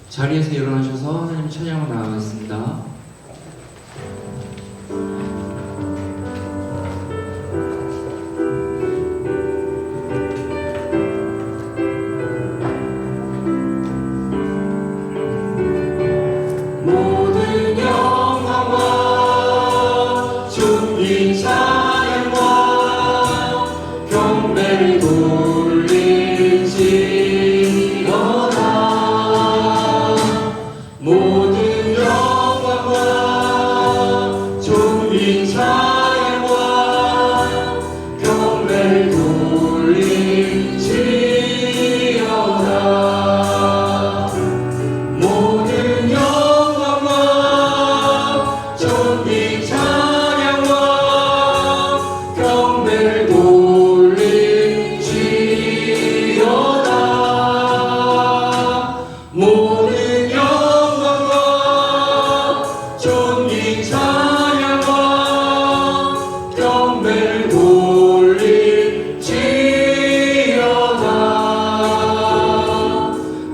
자리에서 일어나셔서 하나님 찬양을 나가겠습니다. 모든 영광과 존귀 찬양과 경배를 돌릴지어다. 모든 영광과 존귀 찬양과 경배를 돌릴지어다. 모든 영광과 존귀 찬양과 경배를 돌릴지어다. 모든 영광과 존귀 찬양과 경배를 돌릴지어다.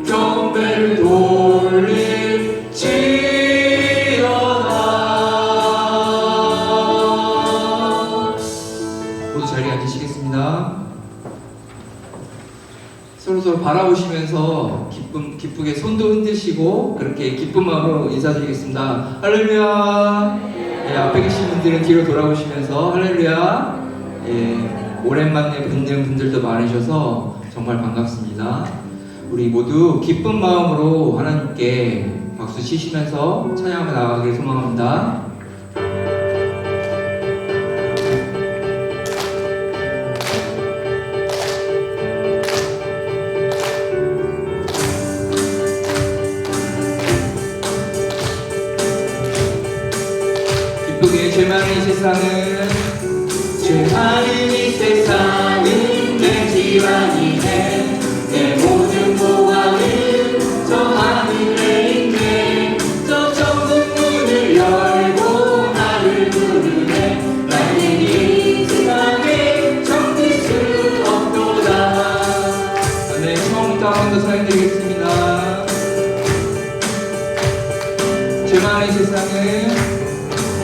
경배를 돌릴지어다. 모두 자리에 앉으시겠습니다. 서로서로 바라보시면서 기쁘게 손도 흔드시고 그렇게 기쁜 마음으로 인사드리겠습니다. 할렐루야. 예, 앞에 계신 분들은 뒤로 돌아보시면서 할렐루야. 예, 오랜만에 뵙는 분들도 많으셔서 정말 반갑습니다. 우리 모두 기쁜 마음으로 하나님께 박수 치시면서 찬양하며 나아가기를 소망합니다. 죄 많은 이 세상은 죄 많은 이 세상은 내 집안이네. 내 모든 보화는 저 하늘에 있네. 저 천국 문을 열고 나를 부르네. 나는 이 세상에 정들 수 없도다. 네, 처음부터 한 번 더 사용드리겠습니다. 죄 많은 이 세상은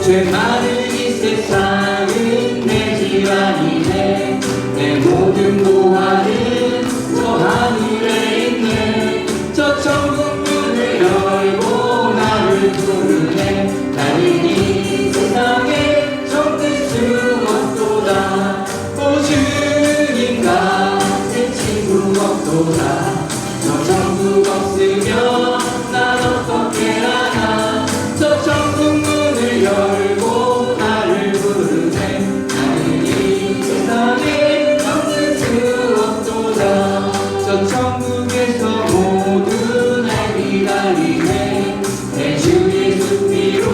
죄 많은 이 세상은 내 집안이네. 내 모든 보화는 저 하늘에 있네. 저 천국 문을 열고 나를 부르네. 나는 이 세상에 정들 수 없도다. 오 주님 같은 친구 없도다. 저 천국 없으면 난 어떻게 하나. 저 천국 문을 열고 나를 부르네. 나는 이 세상에 정들 수 없도다. 저 천국에서 모두 날 기다리네. 내 주 예수 피로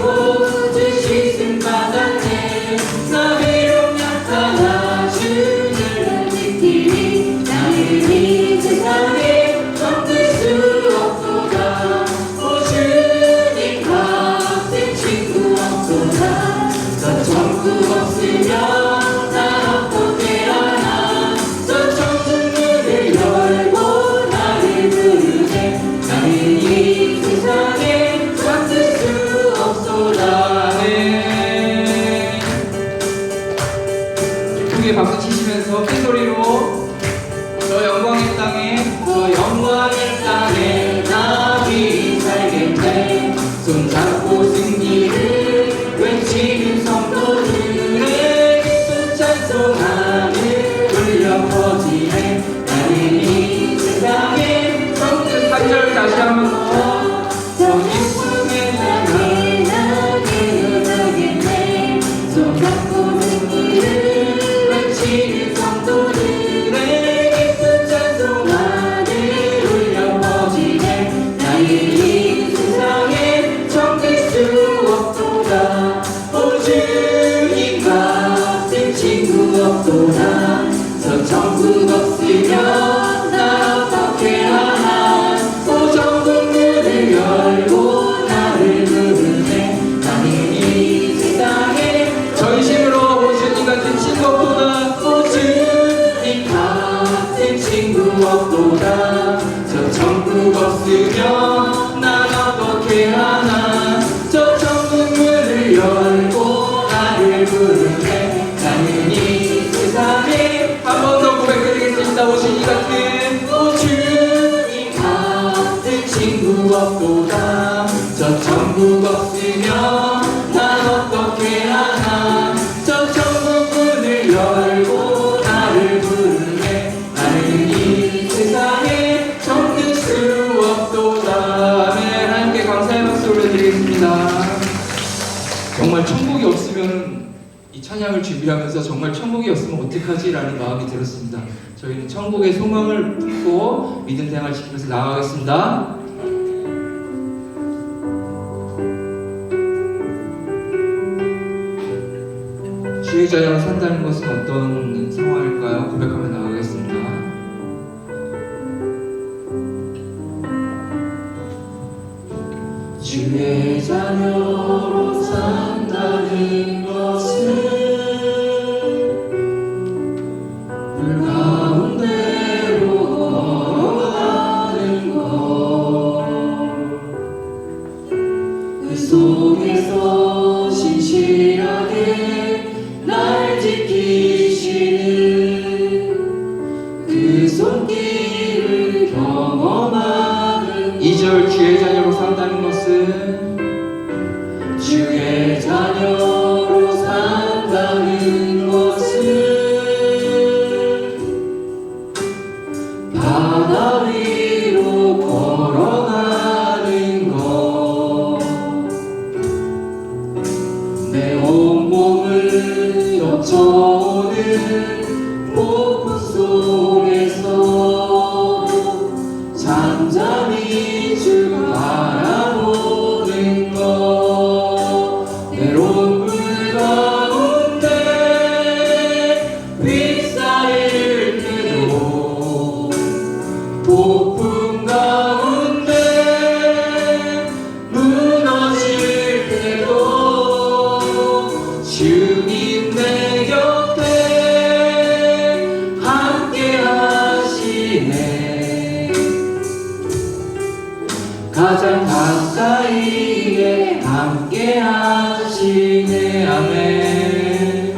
주 씻음 받았네. 나 비록 약하나 주를 지키니. 나는 이 세상에 정들 수 없도다. 없도다. 저 천국 없으면 난 어떻게 하나. 저 천국 문을 열고 나를 부르네. 나는 이 세상에 한 번 더 고백드리겠습니다. 오신 이 같은 주님 같은 친구 없도다. 저 천국 없으면 난 어떻게 하나. 저 천국 문을 열고 나를 부르네. 나는 이 세상에 접는 수 없도다. 아멘. 하나님께 감사의 박수 올려드리겠습니다. 정말 천국이 없으면 이 찬양을 준비하면서 정말 천국이 없으면 어떡하지? 라는 마음이 들었습니다. 저희는 천국의 소망을 품고 믿음 생활 지키면서 나아가겠습니다. 주의 자녀로 산다는 것은 어떤 상황일까요? 고백하며 나아가겠습니다. 주의 자녀로 산다는 것은 물 가운데로 걸어가는 것. 그 속에서 신실하게 날 지키시는 그 손길을 경험하는 2절 주의 자녀로 산다는 것은 주의 자녀로 산다는 것은 바다 위로 걸어가는 것. 내 온몸을 덮쳐오는 폭풍 속에서 잠잠히 주 바라보는 것. 내로운 물 가운데 휩싸일 때도 폭풍 가운데 무너질 때도 주님 내 곁에 함께 하시네. 가장 가까이에 함께 하시네. 아멘.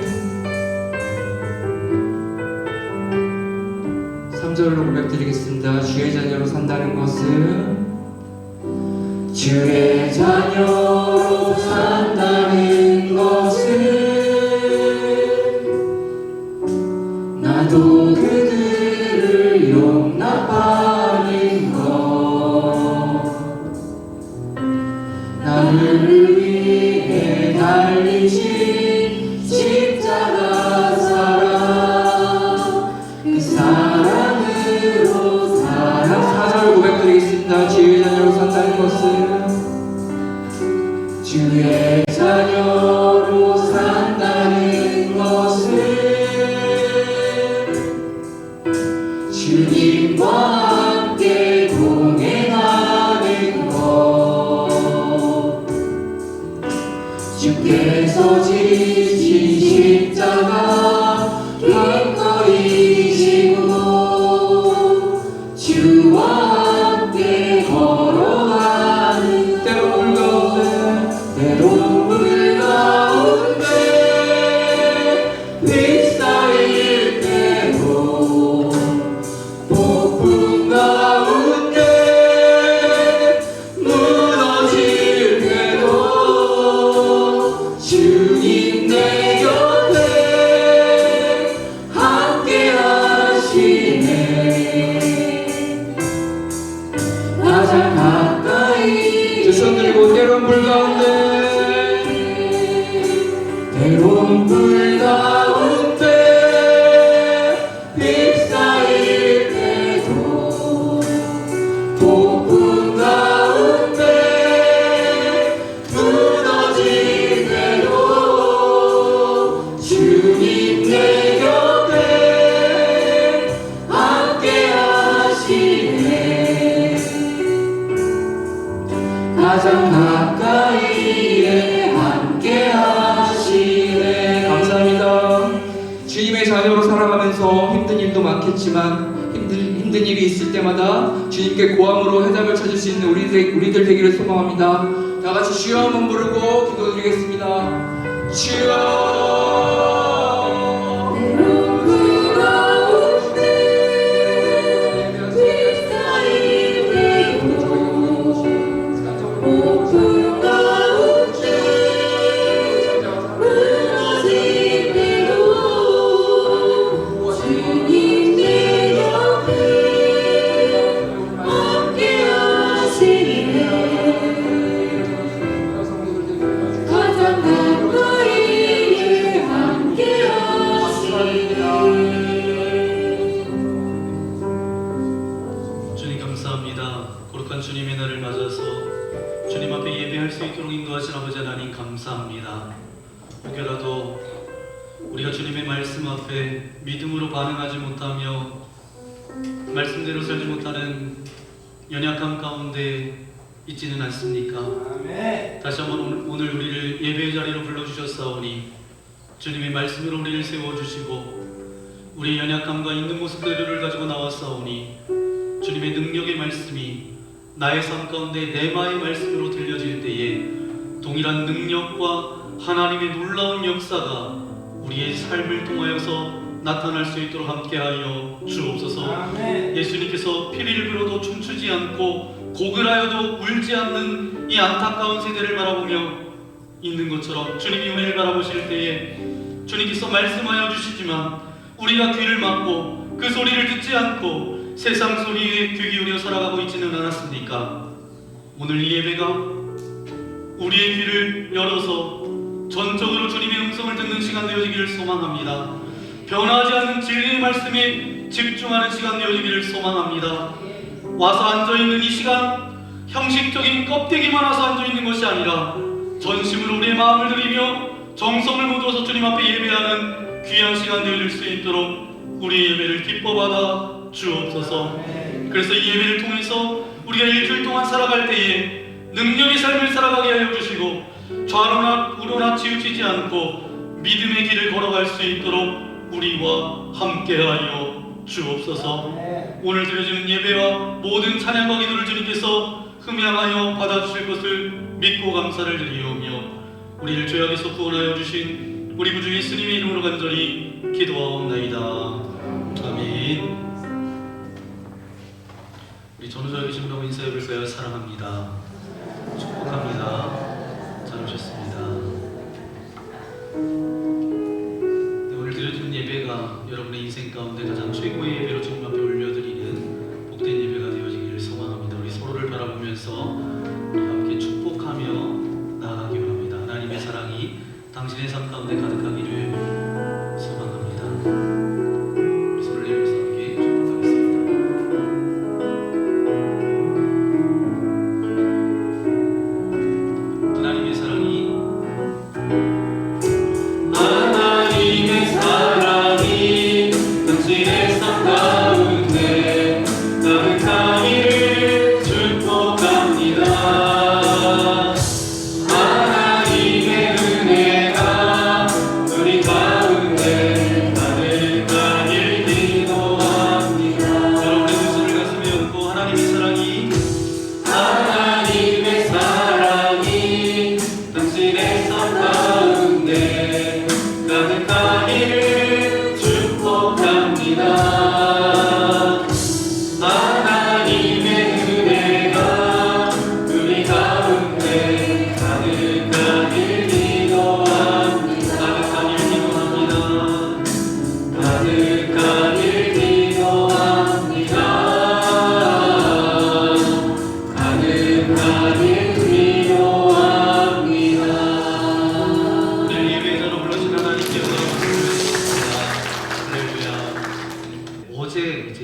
3절로 고백드리겠습니다. 주의 자녀로 산다는 것은 주의 자녀로 산다는 것은 나도 그들을 용납하는 것. 나를 위해 달리신 십자가 사랑, 그 사랑으로 사랑. 4절 고백드리겠습니다. 주의 자녀로 산다는 것은 주의 자녀로 산다는 것은 주님과 함께 동행하는 것. 주께서 지신 십자가 기꺼이 지고 주와 함께 걸어가는 때로운 물 가운데 때로운 물 가운데 휩싸일 때도 폭풍 가운데 무너질 때도 주님 내 곁에 함께 하시네. 가장 가까이 두 손 들고 때로운 물 가운데 때로운 물 가운데 휩싸일 때도 폭풍 가운데 무너질 때도 주님 내 곁에 함께 하시네. 가장 가까이에 함께 하시네. 감사합니다. 주님의 자녀로 살아가면서 힘든 일도 많겠지만 힘든 힘든 일이 있을 때마다 주님께 고함으로 해답을 찾을 수 있는 우리들 되기를 소망합니다. 다 같이 주여 한번 부르고 기도드리겠습니다. 주여. 주님 감사합니다. 거룩한 주님의 날을 맞아서 주님 앞에 예배할 수 있도록 인도하신 아버지 하나님 감사합니다. 혹여라도 우리가 주님의 말씀 앞에 믿음으로 반응하지 못하며 말씀대로 살지 못하는 연약함 가운데 있지는 않습니까? 다시 한번 오늘 우리를 예배의 자리로 불러주셨사오니 주님의 말씀으로 우리를 세워주시고 우리의 연약함과 있는 모습들을 가지고 나왔사오니 주님의 능력의 말씀이 나의 삶 가운데 레마의 말씀으로 들려질 때에 동일한 능력과 하나님의 놀라운 역사가 우리의 삶을 통하여서 나타날 수 있도록 함께하여 주옵소서. 예수님께서 피를 불어도 춤추지 않고 고글하여도 울지 않는 이 안타까운 세대를 바라보며 있는 것처럼 주님이 우리를 바라보실 때에 주님께서 말씀하여 주시지만 우리가 귀를 막고 그 소리를 듣지 않고 세상 소리에 귀 기울여 살아가고 있지는 않았습니까? 오늘 이 예배가 우리의 귀를 열어서 전적으로 주님의 음성을 듣는 시간 되어지기를 소망합니다. 변하지 않는 진리의 말씀에 집중하는 시간 되어지기를 소망합니다. 와서 앉아있는 이 시간 형식적인 껍데기만 와서 앉아있는 것이 아니라 전심으로 우리의 마음을 드리며 정성을 묻어서 주님 앞에 예배하는 귀한 시간 되어질 수 있도록 우리의 예배를 기뻐받아 주옵소서. 그래서 이 예배를 통해서 우리가 일주일 동안 살아갈 때에 능력의 삶을 살아가게 하여 주시고 좌로나 우로나 치우치지 않고 믿음의 길을 걸어갈 수 있도록 우리와 함께하여 주옵소서. 오늘 드려지는 예배와 모든 찬양과 기도를 주님께서 흠양하여 받아주실 것을 믿고 감사를 드리오며 우리를 죄악에서 구원하여 주신 우리 구주 예수님의 이름으로 간절히 기도하옵나이다. 아멘. 우리 전우자 계신 분하고 인사해 볼까요? 사랑합니다. 축복합니다. 잘 오셨습니다. 네, 오늘 드려지는 예배가 여러분의 인생 가운데 가장 최고의 예배로 주님 앞에 올려드리는 복된 예배가 되어지기를 소망합니다. 우리 서로를 바라보면서 우리 함께 축복하며 나아가기 원합니다. 하나님의 사랑이 당신의 삶 가운데 가득하기를 소망합니다.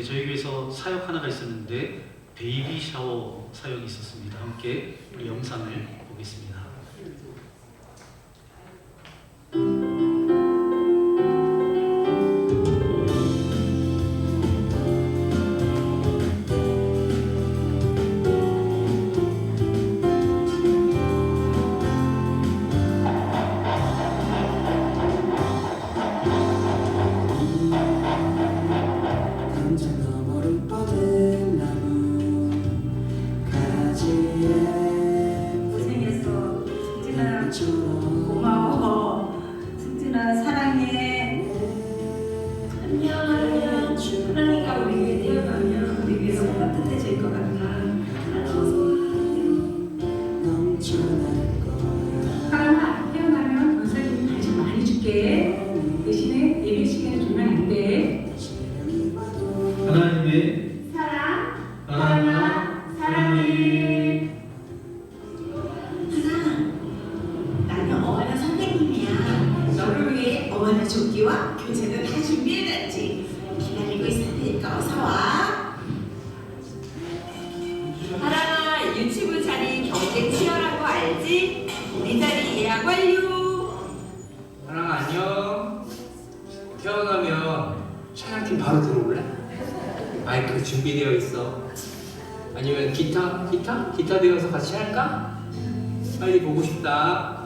저희 교회에서 사역 하나가 있었는데 베이비 샤워 사역이 있었습니다. 함께 우리 영상을 보겠습니다. 언제나 모를 뻔해 있어. 아니면 기타 배워서 같이 할까? 빨리 보고 싶다.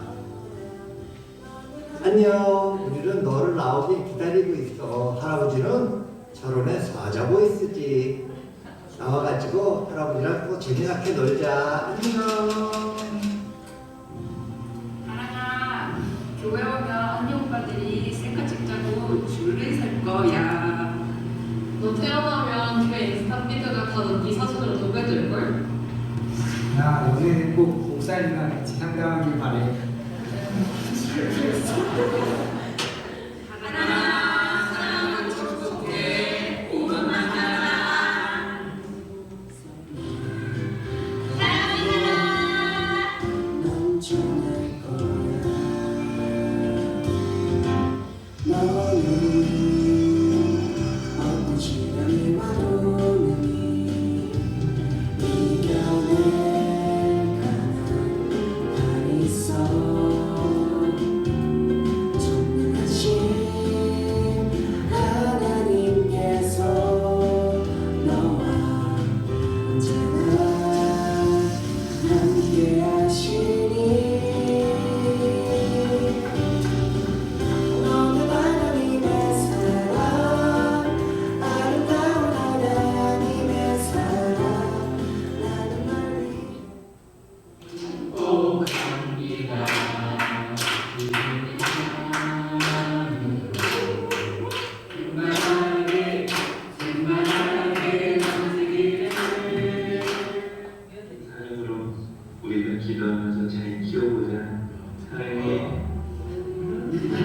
안녕. 우리는 너를 나오길 기다리고 있어. 할아버지는 철원에 사자고 있으지. 나와가지고 할아버지랑 또 재미나게 놀자. 안녕. 사랑아, 교회 오면 언니 오빠들이 셀카 찍자고 줄을 설 거야. 너 태어나면 교회 인스타 피드가 다네 사진으로 도배될걸? 야, 너네 꼭 목사님이랑 같이 상담하길 바래. 사랑하는 축복해. 오만 만나라. 넌 좋아할 거야. 너는 어떤 시간이 와도 능히 이겨낼 가능한 있어. 전능하신 하나님께서 너와 언제나 함께 하시니. 너는 하나님의 사랑, 아름다운 하나님의 사랑. 나는 멀리 사랑으로 우리가 기도하면서 잘 키워보자. 사랑해.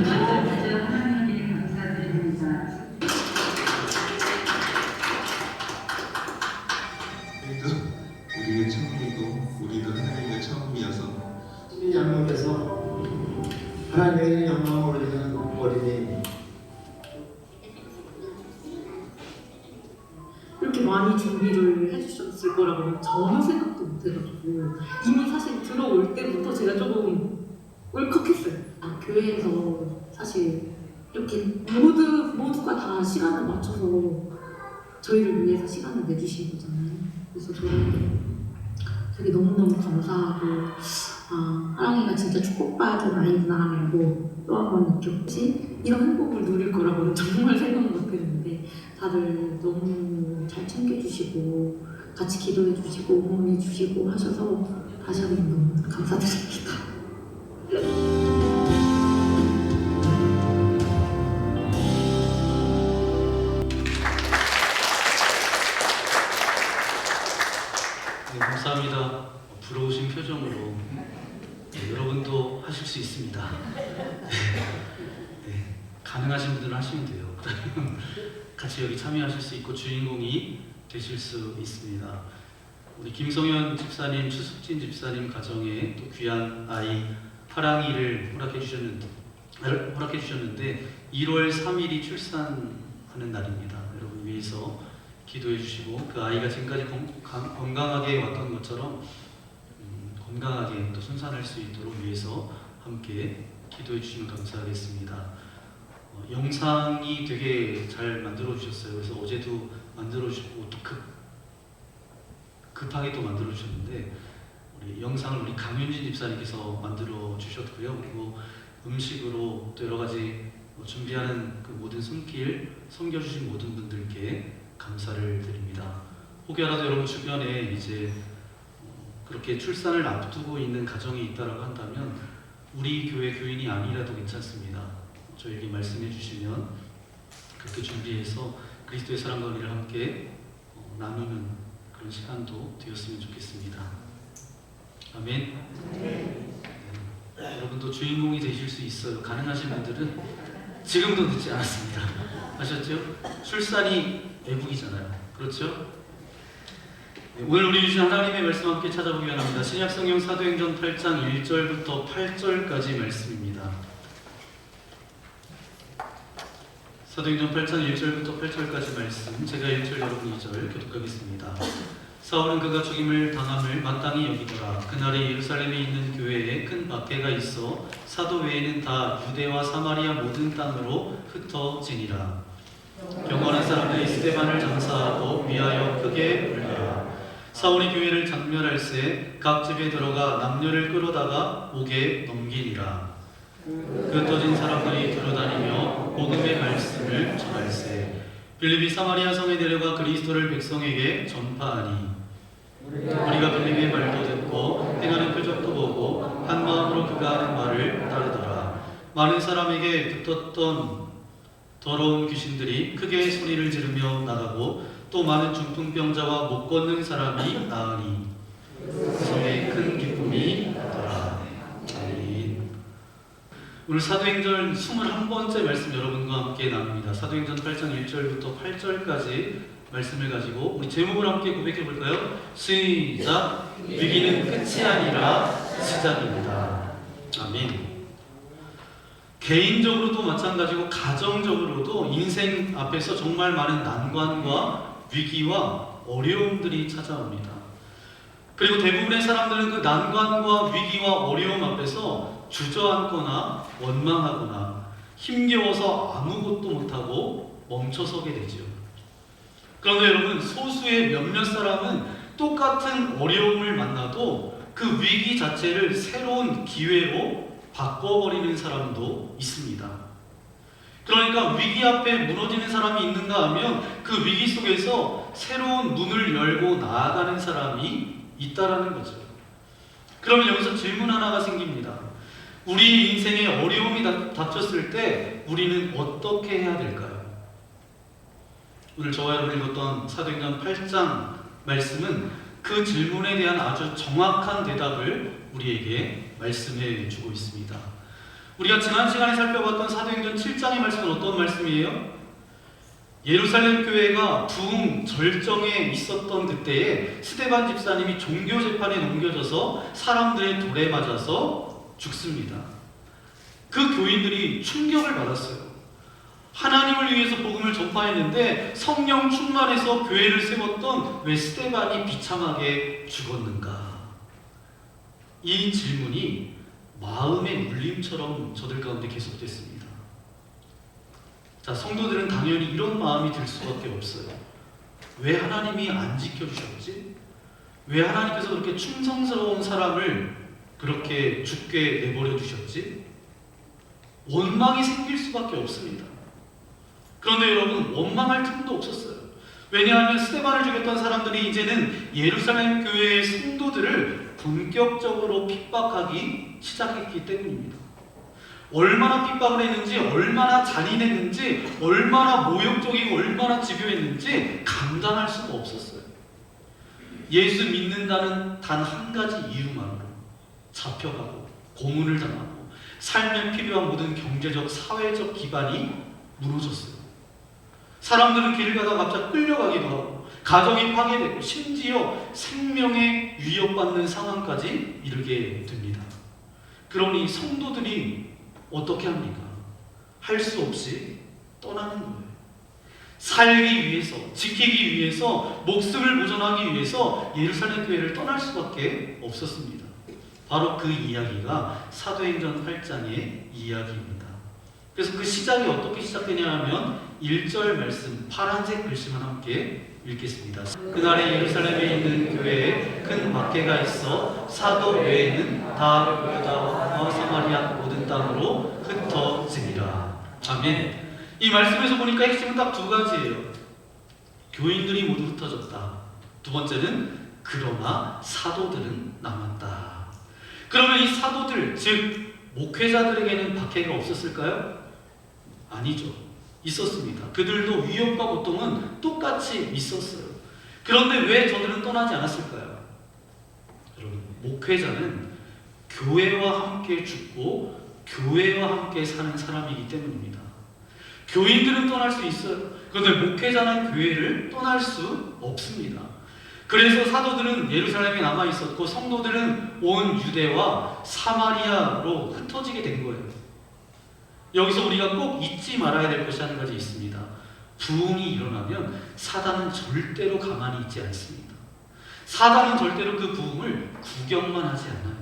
하나님께 감사드립니다. 그래도 우리가 처음이고 우리도 하나님과 처음이어서 이 양육에서 하나님의 영광을 올리는 어린이. 이렇게 많이 준비를 해주셨을 거라고 전혀 생각도 못해가지고 이미 사실 들어올 때부터 제가 조금 울컥했어요. 교회에서 사실 이렇게 모두가 다 시간을 맞춰서 저희를 위해서 시간을 내주신 거잖아요. 그래서 저는 되게 너무너무 감사하고 하랑이가 진짜 축복받은 아이구나라고 또 한 번 느꼈지. 이런 행복을 누릴 거라고는 정말 생각 못했는데 다들 너무 잘 챙겨주시고 같이 기도해주시고 응원해주시고 하셔서 다시 한번 너무 감사드립니다. 네, 감사합니다. 부러우신 표정으로 여러분도 하실 수 있습니다. 네, 가능하신 분들은 하시면 돼요. 같이 여기 참여하실 수 있고 주인공이 되실 수 있습니다. 우리 김성현 집사님, 추숙진 집사님 가정에 또 귀한 아이 하랑이를 허락해 주셨는데 1월 3일이 출산하는 날입니다. 여러분 위해서 기도해 주시고 그 아이가 지금까지 건강하게 왔던 것처럼 건강하게 또 순산할 수 있도록 위해서 함께 기도해 주시면 감사하겠습니다. 영상이 되게 잘 만들어 주셨어요. 그래서 어제도 만들어 주시고 또 급하게 또 만들어 주셨는데 우리 영상을 우리 강윤진 집사님께서 만들어 주셨고요. 그리고 음식으로 또 여러 가지 준비하는 그 모든 손길 섬겨주신 모든 분들께 감사를 드립니다. 혹여라도 여러분 주변에 이제 그렇게 출산을 앞두고 있는 가정이 있다고 한다면 우리 교회 교인이 아니라도 괜찮습니다. 저에게 말씀해 주시면 그렇게 준비해서 그리스도의 사랑과 은혜를 함께 나누는 그런 시간도 되었으면 좋겠습니다. 아멘. 네. 여러분도 주인공이 되실 수 있어요. 가능하신 분들은 지금도 늦지 않았습니다. 아셨죠? 출산이 애국이잖아요. 그렇죠? 네, 오늘 우리 주신 하나님의 말씀 함께 찾아보기 원합니다. 신약성경 사도행전 8장 1절부터 8절까지 말씀입니다. 사도행전 8장 1절부터 8절까지 말씀, 제가 1절 여러분 2절 교독하겠습니다. 사울은 그가 죽임을 당함을 마땅히 여기더라. 그날에 예루살렘에 있는 교회에 큰 박해가 있어 사도 외에는 다 유대와 사마리아 모든 땅으로 흩어지니라. 경건한 사람들이 스데반을 장사하고 위하여 크게 불려라. 사울이 교회를 장멸할새 각 집에 들어가 남녀를 끌어다가 옥에 넘기니라. 그 터진 사람들이 두루다니며 복음의 말씀을 전할새 빌립이 사마리아 성에 내려가 그리스도를 백성에게 전파하니 우리가 빌립의 말도 듣고 행하는 표적도 보고 한 마음으로 그가 하는 말을 따르더라. 많은 사람에게 붙었던 더러운 귀신들이 크게 소리를 지르며 나가고 또 많은 중풍병자와 못 걷는 사람이 나으니 그 성에 큰 기쁨이 있더라. 아멘. 오늘 사도행전 21번째 말씀 여러분과 함께 나눕니다. 사도행전 8장 1절부터 8절까지 말씀을 가지고 우리 제목을 함께 고백해 볼까요? 시작! 위기는 끝이 아니라 시작입니다. 아멘. 개인적으로도 마찬가지고 가정적으로도 인생 앞에서 정말 많은 난관과 위기와 어려움들이 찾아옵니다. 그리고 대부분의 사람들은 그 난관과 위기와 어려움 앞에서 주저앉거나 원망하거나 힘겨워서 아무것도 못하고 멈춰서게 되죠. 그런데 여러분, 소수의 몇몇 사람은 똑같은 어려움을 만나도 그 위기 자체를 새로운 기회로 바꿔버리는 사람도 있습니다. 그러니까 위기 앞에 무너지는 사람이 있는가 하면 그 위기 속에서 새로운 문을 열고 나아가는 사람이 있다라는 거죠. 그러면 여기서 질문 하나가 생깁니다. 우리 인생에 어려움이 닥쳤을 때 우리는 어떻게 해야 될까요? 오늘 저와 여러분이 읽었던 사도행전 8장 말씀은 그 질문에 대한 아주 정확한 대답을 우리에게 말씀해 주고 있습니다. 우리가 지난 시간에 살펴봤던 사도행전 7장의 말씀은 어떤 말씀이에요? 예루살렘 교회가 부흥 절정에 있었던 그때에 스데반 집사님이 종교 재판에 넘겨져서 사람들의 돌에 맞아서 죽습니다. 그 교인들이 충격을 받았어요. 하나님을 위해서 복음을 전파했는데 성령 충만해서 교회를 세웠던 왜 스데반이 비참하게 죽었는가? 이 질문이 마음의 울림처럼 저들 가운데 계속됐습니다. 자, 성도들은 당연히 이런 마음이 들 수밖에 없어요. 왜 하나님이 안 지켜주셨지? 왜 하나님께서 그렇게 충성스러운 사람을 그렇게 죽게 내버려 두셨지? 원망이 생길 수밖에 없습니다. 그런데 여러분, 원망할 틈도 없었어요. 왜냐하면 스데반을 죽였던 사람들이 이제는 예루살렘 교회의 성도들을 본격적으로 핍박하기 시작했기 때문입니다. 얼마나 핍박을 했는지, 얼마나 잔인했는지, 얼마나 모욕적이고 얼마나 집요했는지 감당할 수가 없었어요. 예수 믿는다는 단 한 가지 이유만으로 잡혀가고 고문을 당하고 삶에 필요한 모든 경제적, 사회적 기반이 무너졌어요. 사람들은 길을 가다가 갑자기 끌려가기도 하고 가정이 파괴되고 심지어 생명에 위협받는 상황까지 이르게 됩니다. 그러니 성도들이 어떻게 합니까? 할 수 없이 떠나는 거예요. 살기 위해서, 지키기 위해서, 목숨을 보존하기 위해서 예루살렘 교회를 떠날 수밖에 없었습니다. 바로 그 이야기가 사도행전 8장의 이야기입니다. 그래서 그 시작이 어떻게 시작되냐 하면 1절 말씀 파란색 글씨만 함께 읽겠습니다. 그날에 예루살렘에 있는 교회에 큰 박해가 있어 사도 외에는 다 유다와 사마리아 모든 땅으로 흩어지니라. 아멘. 이 말씀에서 보니까 핵심은 딱 두 가지예요. 교인들이 모두 흩어졌다. 두 번째는 그러나 사도들은 남았다. 그러면 이 사도들, 즉 목회자들에게는 박해가 없었을까요? 아니죠. 있었습니다. 그들도 위협과 고통은 똑같이 있었어요. 그런데 왜 저들은 떠나지 않았을까요? 여러분, 목회자는 교회와 함께 죽고 교회와 함께 사는 사람이기 때문입니다. 교인들은 떠날 수 있어요. 그런데 목회자는 교회를 떠날 수 없습니다. 그래서 사도들은 예루살렘에 남아 있었고 성도들은 온 유대와 사마리아로 흩어지게 된 거예요. 여기서 우리가 꼭 잊지 말아야 될 것이 한 가지 있습니다. 부흥이 일어나면 사단은 절대로 가만히 있지 않습니다. 사단은 절대로 그 부흥을 구경만 하지 않아요.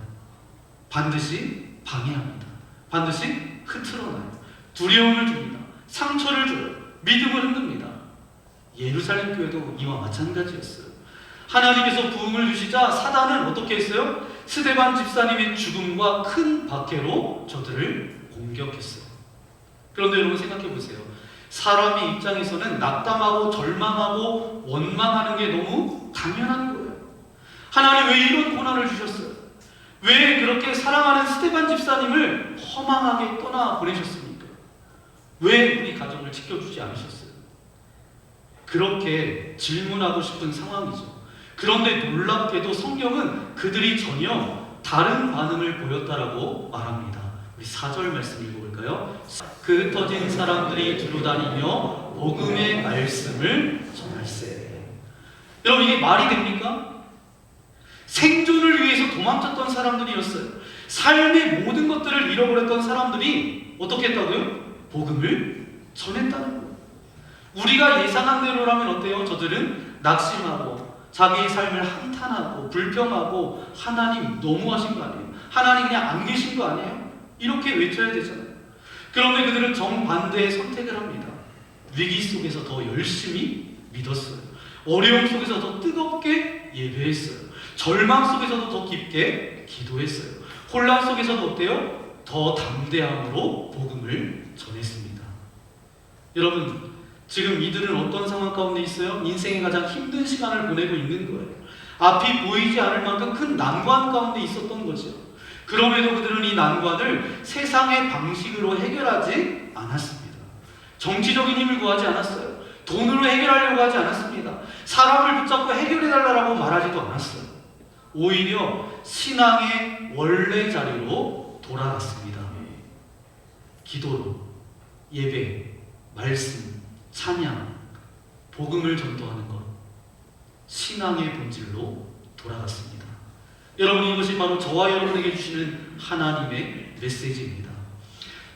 반드시 방해합니다. 반드시 흐트러놔요. 두려움을 줍니다. 상처를 줘요. 믿음을 흔듭니다. 예루살렘 교회도 이와 마찬가지였어요. 하나님께서 부흥을 주시자 사단은 어떻게 했어요? 스데반 집사님의 죽음과 큰 박해로 저들을 공격했어요. 그런데 여러분 생각해 보세요. 사람의 입장에서는 낙담하고 절망하고 원망하는 게 너무 당연한 거예요. 하나님 왜 이런 고난을 주셨어요? 왜 그렇게 사랑하는 스데반 집사님을 허망하게 떠나 보내셨습니까? 왜 우리 가정을 지켜주지 않으셨어요? 그렇게 질문하고 싶은 상황이죠. 그런데 놀랍게도 성경은 그들이 전혀 다른 반응을 보였다라고 말합니다. 우리 4절 말씀 읽어볼까요? 그 흩어진 사람들이 두루다니며 복음의 말씀을 전할세. 여러분 이게 말이 됩니까? 생존을 위해서 도망쳤던 사람들이었어요. 삶의 모든 것들을 잃어버렸던 사람들이 어떻게 했다고요? 복음을 전했다는 거예요. 우리가 예상한 대로라면 어때요? 저들은 낙심하고 자기의 삶을 한탄하고 불평하고 하나님 너무하신 거 아니에요? 하나님 그냥 안 계신 거 아니에요? 이렇게 외쳐야 되잖아요. 그런데 그들은 정반대의 선택을 합니다. 위기 속에서 더 열심히 믿었어요. 어려움 속에서 더 뜨겁게 예배했어요. 절망 속에서도 더 깊게 기도했어요. 혼란 속에서도 어때요? 더 담대함으로 복음을 전했습니다. 여러분 지금 이들은 어떤 상황 가운데 있어요? 인생의 가장 힘든 시간을 보내고 있는 거예요. 앞이 보이지 않을 만큼 큰 난관 가운데 있었던 거죠. 그럼에도 그들은 이 난관을 세상의 방식으로 해결하지 않았습니다. 정치적인 힘을 구하지 않았어요. 돈으로 해결하려고 하지 않았습니다. 사람을 붙잡고 해결해달라고 말하지도 않았어요. 오히려 신앙의 원래 자리로 돌아갔습니다. 기도로, 예배, 말씀, 찬양, 복음을 전도하는 것, 신앙의 본질로 돌아갔습니다. 여러분 이것이 바로 저와 여러분에게 주시는 하나님의 메시지입니다.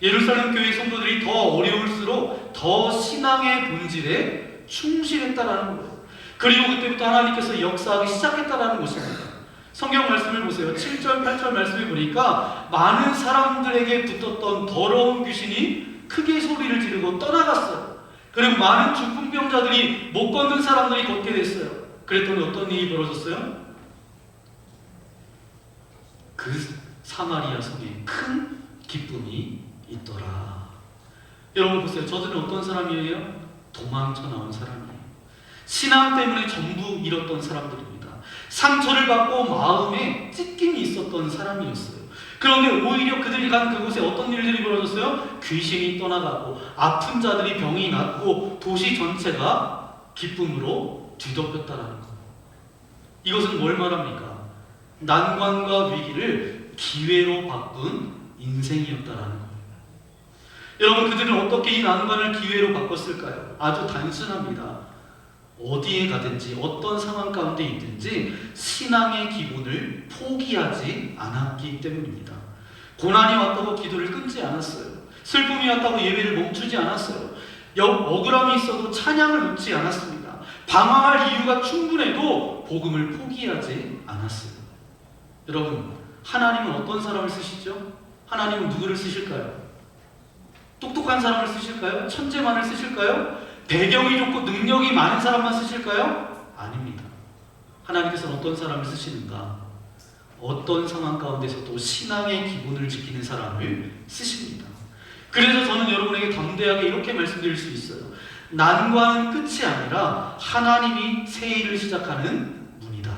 예루살렘 교회 성도들이 더 어려울수록 더 신앙의 본질에 충실했다라는 거예요. 그리고 그때부터 하나님께서 역사하기 시작했다라는 것입니다. 성경 말씀을 보세요. 7절, 8절 말씀을 보니까 많은 사람들에게 붙었던 더러운 귀신이 크게 소리를 지르고 떠나갔어요. 그리고 많은 중풍병자들이 못 걷는 사람들이 걷게 됐어요. 그랬더니 어떤 일이 벌어졌어요? 그 사마리아 성에 큰 기쁨이 있더라. 여러분 보세요. 저들은 어떤 사람이에요? 도망쳐 나온 사람이에요. 신앙 때문에 전부 잃었던 사람들입니다. 상처를 받고 마음에 찢김이 있었던 사람이었어요. 그런데 오히려 그들이 간 그곳에 어떤 일들이 벌어졌어요? 귀신이 떠나가고 아픈 자들이 병이 낫고 도시 전체가 기쁨으로 뒤덮였다라는 것. 이것은 뭘 말합니까? 난관과 위기를 기회로 바꾼 인생이었다라는 거예요. 여러분 그들은 어떻게 이 난관을 기회로 바꿨을까요? 아주 단순합니다. 어디에 가든지 어떤 상황 가운데 있든지 신앙의 기본을 포기하지 않았기 때문입니다. 고난이 왔다고 기도를 끊지 않았어요. 슬픔이 왔다고 예배를 멈추지 않았어요. 억울함이 있어도 찬양을 놓지 않았습니다. 방황할 이유가 충분해도 복음을 포기하지 않았어요. 여러분 하나님은 어떤 사람을 쓰시죠? 하나님은 누구를 쓰실까요? 똑똑한 사람을 쓰실까요? 천재만을 쓰실까요? 배경이 좋고 능력이 많은 사람만 쓰실까요? 아닙니다. 하나님께서는 어떤 사람을 쓰시는가? 어떤 상황 가운데서도 신앙의 기본을 지키는 사람을 쓰십니다. 그래서 저는 여러분에게 담대하게 이렇게 말씀드릴 수 있어요. 난관은 끝이 아니라 하나님이 새 일을 시작하는 문이다.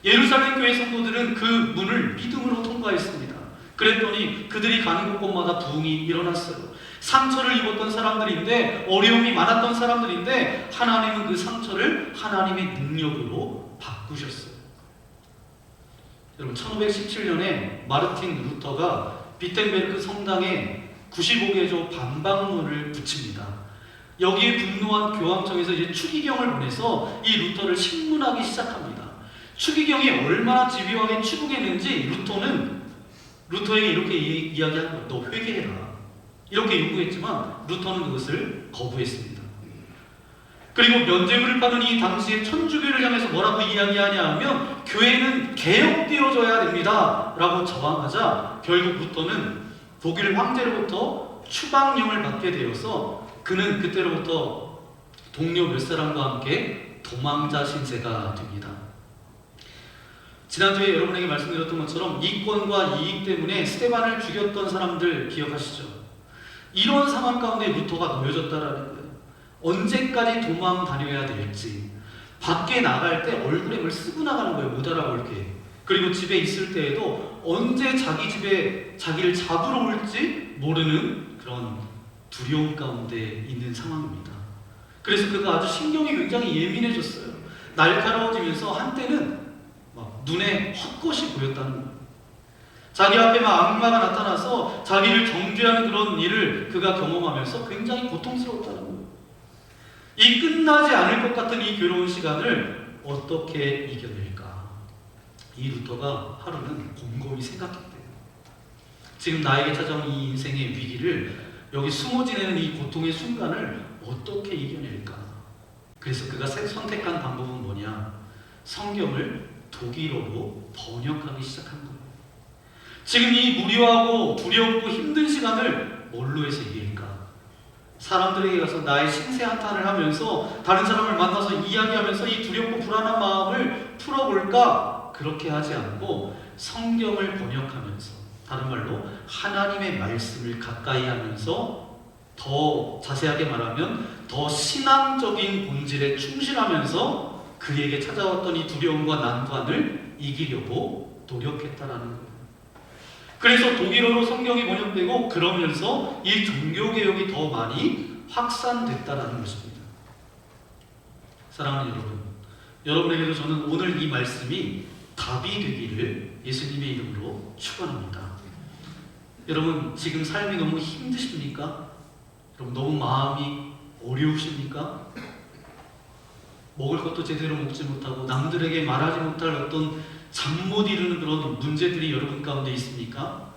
예루살렘 교회 성도들은 그 문을 믿음으로 통과했습니다. 그랬더니 그들이 가는 곳곳마다 부흥이 일어났어요. 상처를 입었던 사람들인데 어려움이 많았던 사람들인데 하나님은 그 상처를 하나님의 능력으로 바꾸셨어요. 여러분 1517년에 마르틴 루터가 비텐베르크 성당에 95개조 반박문을 붙입니다. 여기에 분노한 교황청에서 이제 추기경을 보내서 이 루터를 신문하기 시작합니다. 추기경이 얼마나 집요하게 추궁했는지 루터에게 이렇게 이야기한 거예요. 너 회개해라. 이렇게 요구했지만 루터는 그것을 거부했습니다. 그리고 면죄부를 받은 이 당시에 천주교를 향해서 뭐라고 이야기하냐 하면 교회는 개혁되어져야 됩니다 라고 저항하자 결국 루터는 독일 황제로부터 추방령을 받게 되어서 그는 그때로부터 동료 몇 사람과 함께 도망자 신세가 됩니다. 지난주에 여러분에게 말씀드렸던 것처럼 이권과 이익 때문에 스데반을 죽였던 사람들 기억하시죠? 이런 상황 가운데 루터가 놓여졌다라는 거예요. 언제까지 도망 다녀야 될지, 밖에 나갈 때 얼굴에 뭘 쓰고 나가는 거예요. 못 알아볼게. 그리고 집에 있을 때에도 언제 자기 집에 자기를 잡으러 올지 모르는 그런 두려움 가운데 있는 상황입니다. 그래서 그가 아주 신경이 굉장히 예민해졌어요. 날카로워지면서 한때는 막 눈에 헛것이 보였다는 거예요. 자기 앞에 막 악마가 나타나서 자기를 정죄하는 그런 일을 그가 경험하면서 굉장히 고통스러웠다는 거예요. 이 끝나지 않을 것 같은 이 괴로운 시간을 어떻게 이겨낼까? 이 루터가 하루는 곰곰이 생각했대요. 지금 나에게 찾아온 이 인생의 위기를, 여기 숨어 지내는 이 고통의 순간을 어떻게 이겨낼까? 그래서 그가 선택한 방법은 뭐냐? 성경을 독일어로 번역하기 시작한 거예요. 지금 이 무료하고 두렵고 힘든 시간을 뭘로 해서 이길까? 사람들에게 가서 나의 신세 한탄을 하면서 다른 사람을 만나서 이야기하면서 이 두렵고 불안한 마음을 풀어볼까? 그렇게 하지 않고 성경을 번역하면서, 다른 말로 하나님의 말씀을 가까이 하면서, 더 자세하게 말하면 더 신앙적인 본질에 충실하면서 그에게 찾아왔던 이 두려움과 난관을 이기려고 노력했다라는 거예요. 그래서 독일어로 성경이 번역되고 그러면서 이 종교개혁이 더 많이 확산됐다라는 것입니다. 사랑하는 여러분, 여러분에게도 저는 오늘 이 말씀이 답이 되기를 예수님의 이름으로 축원합니다. 여러분, 지금 삶이 너무 힘드십니까? 여러분, 너무 마음이 어려우십니까? 먹을 것도 제대로 먹지 못하고 남들에게 말하지 못할 어떤 잠 못 이루는 그런 문제들이 여러분 가운데 있습니까?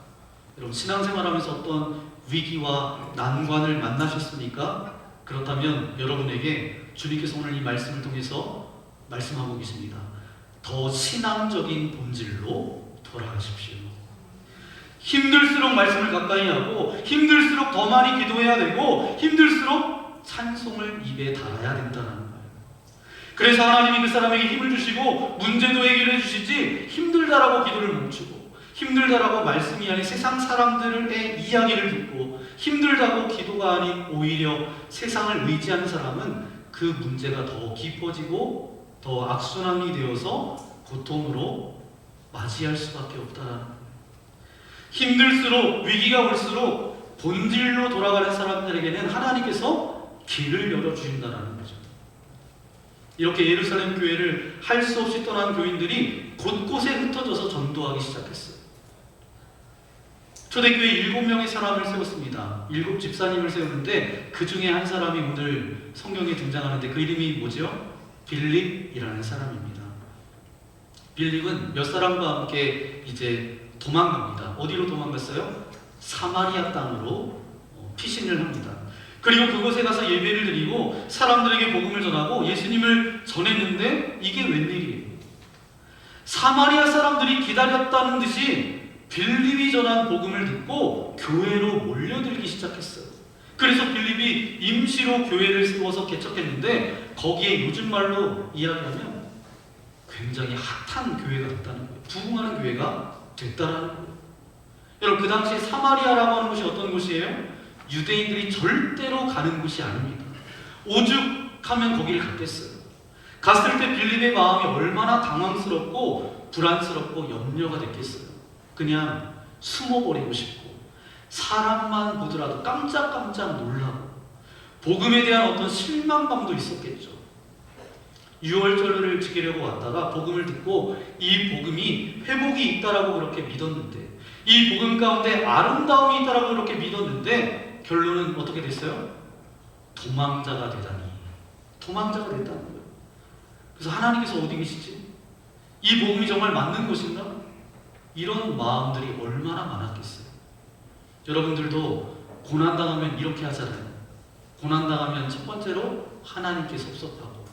여러분, 신앙생활하면서 어떤 위기와 난관을 만나셨습니까? 그렇다면 여러분에게 주님께서 오늘 이 말씀을 통해서 말씀하고 계십니다. 더 신앙적인 본질로 돌아가십시오. 힘들수록 말씀을 가까이 하고, 힘들수록 더 많이 기도해야 되고, 힘들수록 찬송을 입에 달아야 된다는 거예요. 그래서 하나님이 그 사람에게 힘을 주시고 문제도 해결해 주시지, 힘들다라고 기도를 멈추고, 힘들다라고 말씀이 아닌 세상 사람들의 이야기를 듣고, 힘들다고 기도가 아닌 오히려 세상을 의지하는 사람은 그 문제가 더 깊어지고 더 악순환이 되어서 고통으로 맞이할 수밖에 없다라는 거예요. 힘들수록, 위기가 올수록 본질로 돌아가는 사람들에게는 하나님께서 길을 열어주신다는 거죠. 이렇게 예루살렘 교회를 할 수 없이 떠난 교인들이 곳곳에 흩어져서 전도하기 시작했어요. 초대교회 7명의 사람을 세웠습니다. 7 집사님을 세웠는데 그 중에 한 사람이 오늘 성경에 등장하는데 그 이름이 뭐죠? 빌립이라는 사람입니다. 빌립은 몇 사람과 함께 이제 도망갑니다. 어디로 도망갔어요? 사마리아 땅으로 피신을 합니다. 그리고 그곳에 가서 예배를 드리고 사람들에게 복음을 전하고 예수님을 전했는데 이게 웬일이에요? 사마리아 사람들이 기다렸다는 듯이 빌립이 전한 복음을 듣고 교회로 몰려들기 시작했어요. 그래서 빌립이 임시로 교회를 세워서 개척했는데 거기에 요즘 말로 이야기하면 굉장히 핫한 교회가 됐다는 거예요. 부흥하는 교회가 됐다는 거예요. 여러분, 그 당시에 사마리아라고 하는 곳이 어떤 곳이에요? 유대인들이 절대로 가는 곳이 아닙니다. 오죽하면 거기를 갔겠어요. 갔을 때 빌립의 마음이 얼마나 당황스럽고 불안스럽고 염려가 됐겠어요. 그냥 숨어버리고 싶고, 사람만 보더라도 깜짝깜짝 놀라고, 복음에 대한 어떤 실망감도 있었겠죠. 유월절을 지키려고 왔다가 복음을 듣고 이 복음이 회복이 있다라고 그렇게 믿었는데, 이 복음 가운데 아름다움이 있다라고 그렇게 믿었는데 결론은 어떻게 됐어요? 도망자가 되다니. 도망자가 됐다는 거예요. 그래서 하나님께서 어디 계시지? 이 복음이 정말 맞는 것인가? 이런 마음들이 얼마나 많았겠어요. 여러분들도 고난당하면 이렇게 하잖아요. 고난당하면 첫 번째로 하나님께 섭섭하고,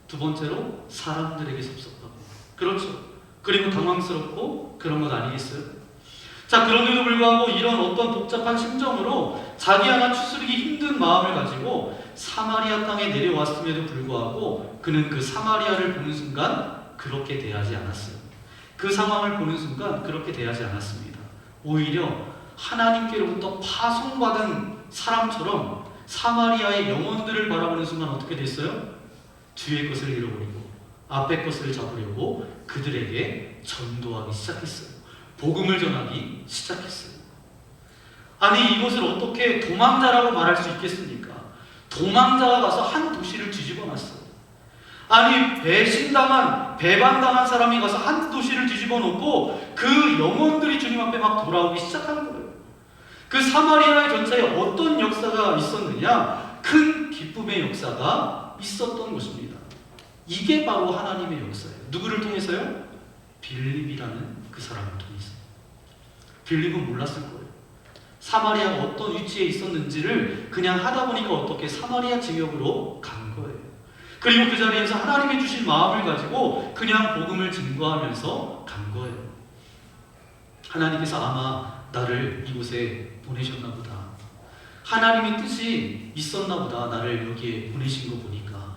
두 번째로 사람들에게 섭섭하고, 그렇죠. 그리고 당황스럽고 그런 것 아니겠어요? 자, 그런데도 불구하고 이런 어떤 복잡한 심정으로 자기 하나 추스르기 힘든 마음을 가지고 사마리아 땅에 내려왔음에도 불구하고 그는 그 사마리아를 보는 순간 그렇게 대하지 않았어요. 그 상황을 보는 순간 그렇게 대하지 않았습니다. 오히려 하나님께로부터 파송받은 사람처럼 사마리아의 영혼들을 바라보는 순간 어떻게 됐어요? 뒤의 것을 잃어버리고 앞의 것을 잡으려고 그들에게 전도하기 시작했어요. 복음을 전하기 시작했어요. 아니, 이것을 어떻게 도망자라고 말할 수 있겠습니까? 도망자가 가서 한 도시를 뒤집어 놨어요. 아니, 배반당한 사람이 가서 한 도시를 뒤집어 놓고 그 영혼들이 주님 앞에 막 돌아오기 시작하는 거예요. 그 사마리아의 전체에 어떤 역사가 있었느냐? 큰 기쁨의 역사가 있었던 것입니다. 이게 바로 하나님의 역사예요. 누구를 통해서요? 빌립이라는 그 사람을 통해서. 빌립은 몰랐을 거예요. 사마리아가 어떤 위치에 있었는지를 그냥 하다 보니까 어떻게 사마리아 지역으로 간 거예요. 그리고 그 자리에서 하나님이 주신 마음을 가지고 그냥 복음을 증거하면서 간 거예요. 하나님께서 아마 나를 이곳에 보내셨나 보다. 하나님의 뜻이 있었나 보다. 나를 여기에 보내신 거 보니까.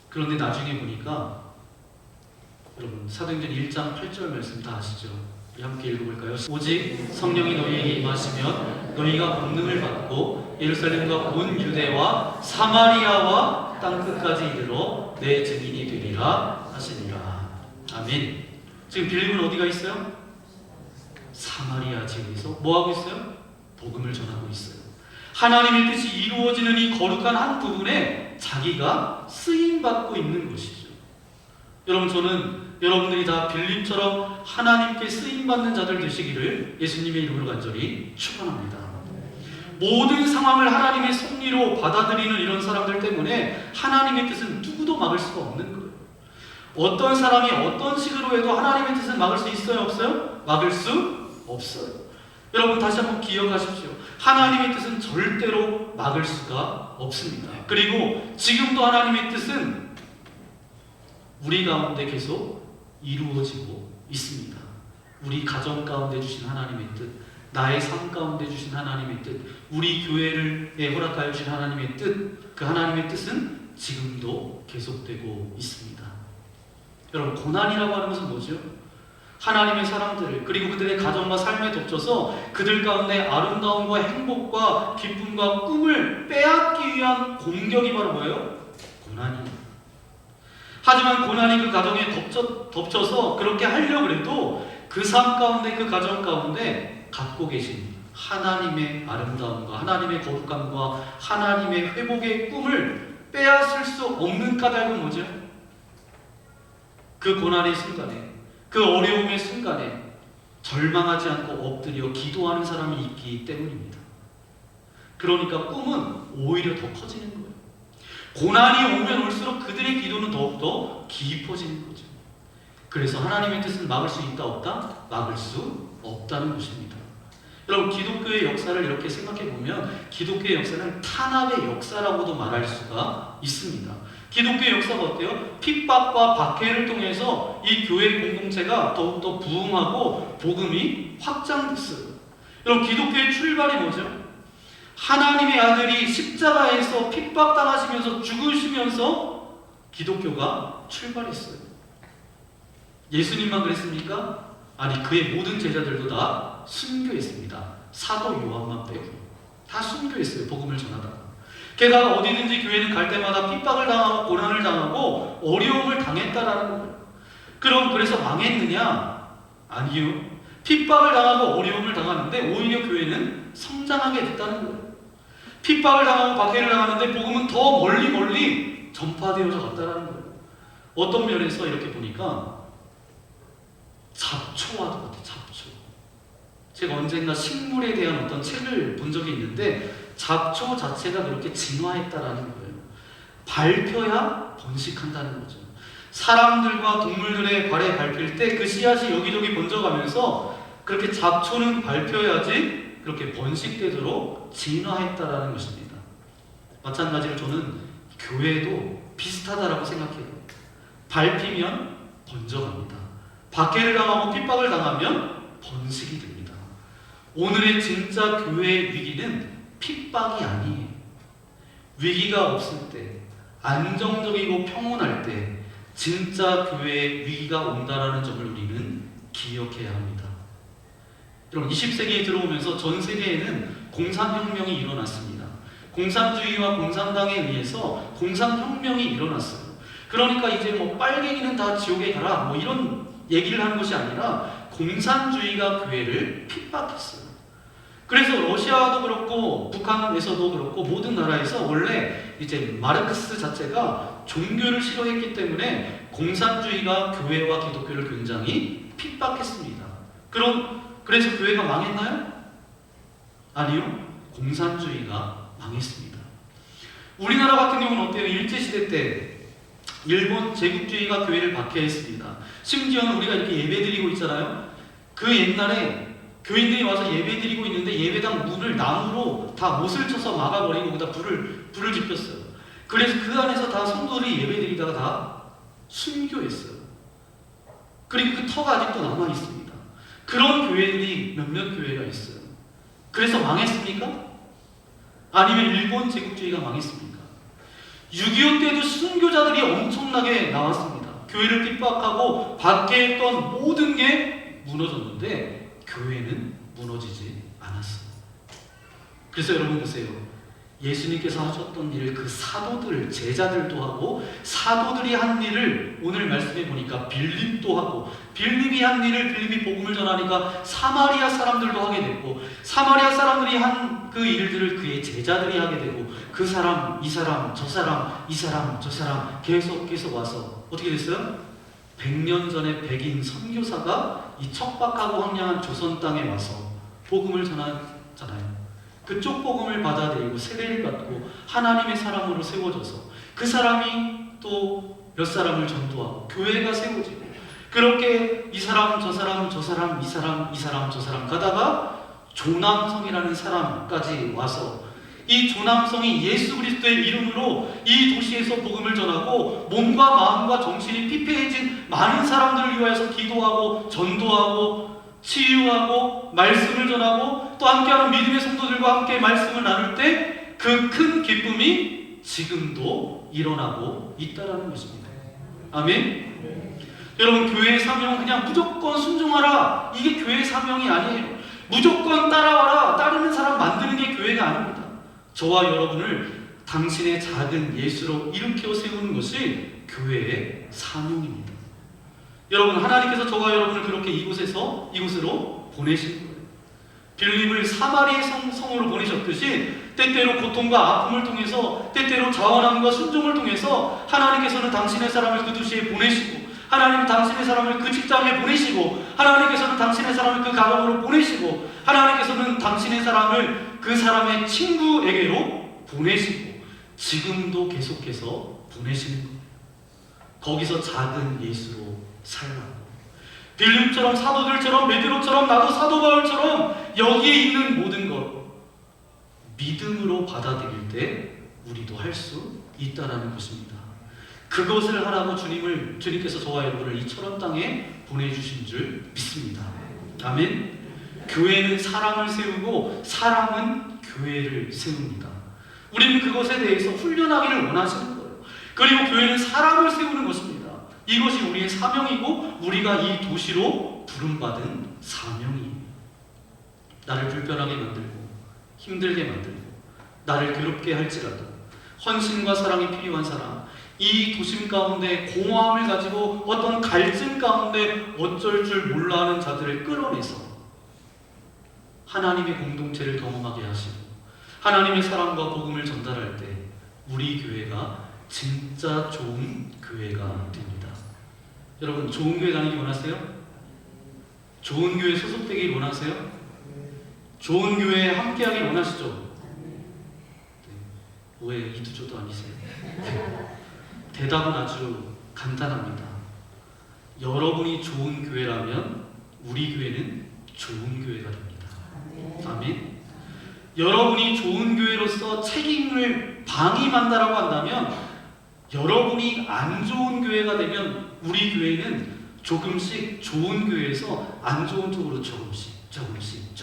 그런데 나중에 보니까 여러분 사도행전 1장 8절 말씀 다 아시죠? 함께 읽어볼까요? 오직 성령이 너희에게 임하시면 너희가 권능을 받고 예루살렘과 온 유대와 사마리아와 땅끝까지 이르러 내 증인이 되리라 하시니라. 아멘. 지금 빌립은 어디가 있어요? 사마리아 지역에서 뭐하고 있어요? 복음을 전하고 있어요. 하나님의 뜻이 이루어지는 이 거룩한 한 부분에 자기가 쓰임받고 있는 것이죠. 여러분, 저는 여러분들이 다 빌립처럼 하나님께 쓰임받는 자들 되시기를 예수님의 이름으로 간절히 축원합니다. 모든 상황을 하나님의 섭리로 받아들이는 이런 사람들 때문에 하나님의 뜻은 누구도 막을 수가 없는 거예요. 어떤 사람이 어떤 식으로 해도 하나님의 뜻을 막을 수 있어요? 없어요? 막을 수 없어요. 여러분 다시 한번 기억하십시오. 하나님의 뜻은 절대로 막을 수가 없습니다. 그리고 지금도 하나님의 뜻은 우리 가운데 계속 이루어지고 있습니다. 우리 가정 가운데 주신 하나님의 뜻, 나의 삶 가운데 주신 하나님의 뜻, 우리 교회를 허락하여 주신 하나님의 뜻, 그 하나님의 뜻은 지금도 계속되고 있습니다. 여러분, 고난이라고 하는 것은 뭐죠? 하나님의 사람들을, 그리고 그들의 가정과 삶에 덮쳐서 그들 가운데 아름다움과 행복과 기쁨과 꿈을 빼앗기 위한 공격이 바로 뭐예요? 고난이에요. 하지만 고난이 그 가정에 덮쳐서 그렇게 하려고 해도 그 삶 가운데, 그 가정 가운데 갖고 계신 하나님의 아름다움과 하나님의 거룩함과 하나님의 회복의 꿈을 빼앗을 수 없는 까닭은 뭐죠? 그 고난의 순간에, 그 어려움의 순간에 절망하지 않고 엎드려 기도하는 사람이 있기 때문입니다. 그러니까 꿈은 오히려 더 커지는 거예요. 고난이 오면 올수록 그들의 기도는 더욱더 깊어지는 거죠. 그래서 하나님의 뜻은 막을 수 있다 없다? 막을 수 없다는 것입니다. 여러분, 기독교의 역사를 이렇게 생각해 보면 기독교의 역사는 탄압의 역사라고도 말할 수가 있습니다. 기독교의 역사가 어때요? 핍박과 박해를 통해서 이 교회 공동체가 더욱더 부흥하고 복음이 확장됐어요. 여러분, 기독교의 출발이 뭐죠? 하나님의 아들이 십자가에서 핍박당하시면서 죽으시면서 기독교가 출발했어요. 예수님만 그랬습니까? 아니, 그의 모든 제자들도 다 순교했습니다. 사도 요한만 빼고 다 순교했어요. 복음을 전하다가. 게다가 어디든지 교회는 갈 때마다 핍박을 당하고 고난을 당하고 어려움을 당했다라는 거예요. 그럼 그래서 망했느냐? 아니요. 핍박을 당하고 어려움을 당하는데 오히려 교회는 성장하게 됐다는 거예요. 핍박을 당하고 박해를 당하는데 복음은 더 멀리 전파되어져 갔다는 거예요. 어떤 면에서 이렇게 보니까 잡초와 같아요. 잡초. 제가 언젠가 식물에 대한 어떤 책을 본 적이 있는데 잡초 자체가 그렇게 진화했다라는 거예요. 밟혀야 번식한다는 거죠. 사람들과 동물들의 발에 밟힐 때 그 씨앗이 여기저기 번져가면서 그렇게 잡초는 밟혀야지 그렇게 번식되도록 진화했다라는 것입니다. 마찬가지로 저는 교회도 비슷하다라고 생각해요. 밟히면 번져갑니다. 박해를 당하고 핍박을 당하면 번식이 됩니다. 오늘의 진짜 교회의 위기는 핍박이 아니에요. 위기가 없을 때, 안정적이고 평온할 때 진짜 교회의 위기가 온다라는 점을 우리는 기억해야 합니다. 여러분, 20세기에 들어오면서 전 세계에는 공산혁명이 일어났습니다. 공산주의와 공산당에 의해서 공산혁명이 일어났어요. 그러니까 이제 뭐 빨갱이는 다 지옥에 가라 뭐 이런 얘기를 하는 것이 아니라 공산주의가 교회를 핍박했어요. 그래서 러시아도 그렇고 북한에서도 그렇고 모든 나라에서 원래 이제 마르크스 자체가 종교를 싫어했기 때문에 공산주의가 교회와 기독교를 굉장히 핍박했습니다. 그래서 교회가 망했나요? 아니요. 공산주의가 망했습니다. 우리나라 같은 경우는 어때요? 일제시대 때 일본 제국주의가 교회를 박해했습니다. 심지어는 우리가 이렇게 예배드리고 있잖아요. 그 옛날에 교인들이 와서 예배드리고 있는데 예배당 문을 나무로 다 못을 쳐서 막아버리고 거기다 불을 지폈어요. 그래서 그 안에서 다 성도들이 예배드리다가 다 순교했어요. 그리고 그 터가 아직도 남아있습니다. 그런 교회들이 몇몇 교회가 있어요. 그래서 망했습니까? 아니면 일본 제국주의가 망했습니까? 6.25 때도 순교자들이 엄청나게 나왔습니다. 교회를 핍박하고 받게 했던 모든 게 무너졌는데 교회는 무너지지 않았어요. 그래서 여러분 보세요. 예수님께서 하셨던 일을 그 사도들, 제자들도 하고 사도들이 한 일을 오늘 말씀해 보니까 빌립도 하고 빌립이 한 일을 빌립이 복음을 전하니까 사마리아 사람들도 하게 됐고 사마리아 사람들이 한 그 일들을 그의 제자들이 하게 되고 그 사람, 이 사람, 저 사람, 이 사람, 저 사람 계속 와서 어떻게 됐어요? 100년 전에 백인 선교사가 이 척박하고 황량한 조선 땅에 와서 복음을 전하잖아요. 그쪽 복음을 받아들이고 세례를 받고 하나님의 사람으로 세워져서 그 사람이 또 몇 사람을 전도하고 교회가 세워지고 그렇게 이 사람 저 사람 저 사람 이 사람 이 사람 저 사람 가다가 조남성이라는 사람까지 와서 이 조남성이 예수 그리스도의 이름으로 이 도시에서 복음을 전하고 몸과 마음과 정신이 피폐해진 많은 사람들을 위하여서 기도하고 전도하고 치유하고 말씀을 전하고 또 함께하는 믿음의 성도들과 함께 말씀을 나눌 때 그 큰 기쁨이 지금도 일어나고 있다라는 것입니다. 아멘? 여러분, 교회의 사명은 그냥 무조건 순종하라 이게 교회의 사명이 아니에요. 무조건 따라와라 따르는 사람 만드는 게 교회가 아닙니다. 저와 여러분을 당신의 작은 예수로 일으켜 세우는 것이 교회의 사명입니다. 여러분, 하나님께서 저와 여러분을 그렇게 이곳으로 보내신 거예요. 빌립을 사마리아 성으로 보내셨듯이 때때로 고통과 아픔을 통해서 때때로 자원함과 순종을 통해서 하나님께서는 당신의 사람을 그 도시에 보내시고 하나님은 당신의 사람을 그 직장에 보내시고 하나님께서는 당신의 사람을 그 가정으로 보내시고 하나님께서는 당신의 사람을 그 사람의 친구에게로 보내시고 지금도 계속해서 보내시는 거예요. 거기서 작은 예수로 살라고. 빌립처럼 사도들처럼 베드로처럼 나도 사도 바울처럼 여기에 있는 모든 것 믿음으로 받아들일 때 우리도 할 수 있다라는 것입니다. 그것을 하라고 주님께서 저와 여러분을 이 천원 땅에 보내주신 줄 믿습니다. 아멘. 교회는 사람을 세우고 사람은 교회를 세웁니다. 우리는 그것에 대해서 훈련하기를 원하시는 거예요. 그리고 교회는 사람을 세우는 것입니다. 이것이 우리의 사명이고 우리가 이 도시로 부름받은 사명이에요. 나를 불편하게 만들고 힘들게 만들고 나를 괴롭게 할지라도 헌신과 사랑이 필요한 사람, 이 도심 가운데 공허함을 가지고 어떤 갈증 가운데 어쩔 줄 몰라하는 자들을 끌어내서 하나님의 공동체를 경험하게 하시고 하나님의 사랑과 복음을 전달할 때 우리 교회가 진짜 좋은 교회가 됩니다. 여러분, 좋은 교회 다니기 원하세요? 좋은 교회 소속되기 원하세요? 좋은 교회에 함께하기 원하시죠? 네. 왜 이두조도 아니세요? 대답은 아주 간단합니다. 여러분이 좋은 교회라면 우리 교회는 좋은 교회가 됩니다. 아멘. 여러분이 좋은 교회로서 책임을 방임한다라고 한다면 여러분이 안 좋은 교회가 되면 우리 교회는 조금씩 좋은 교회에서 안 좋은 쪽으로 조금씩 조금씩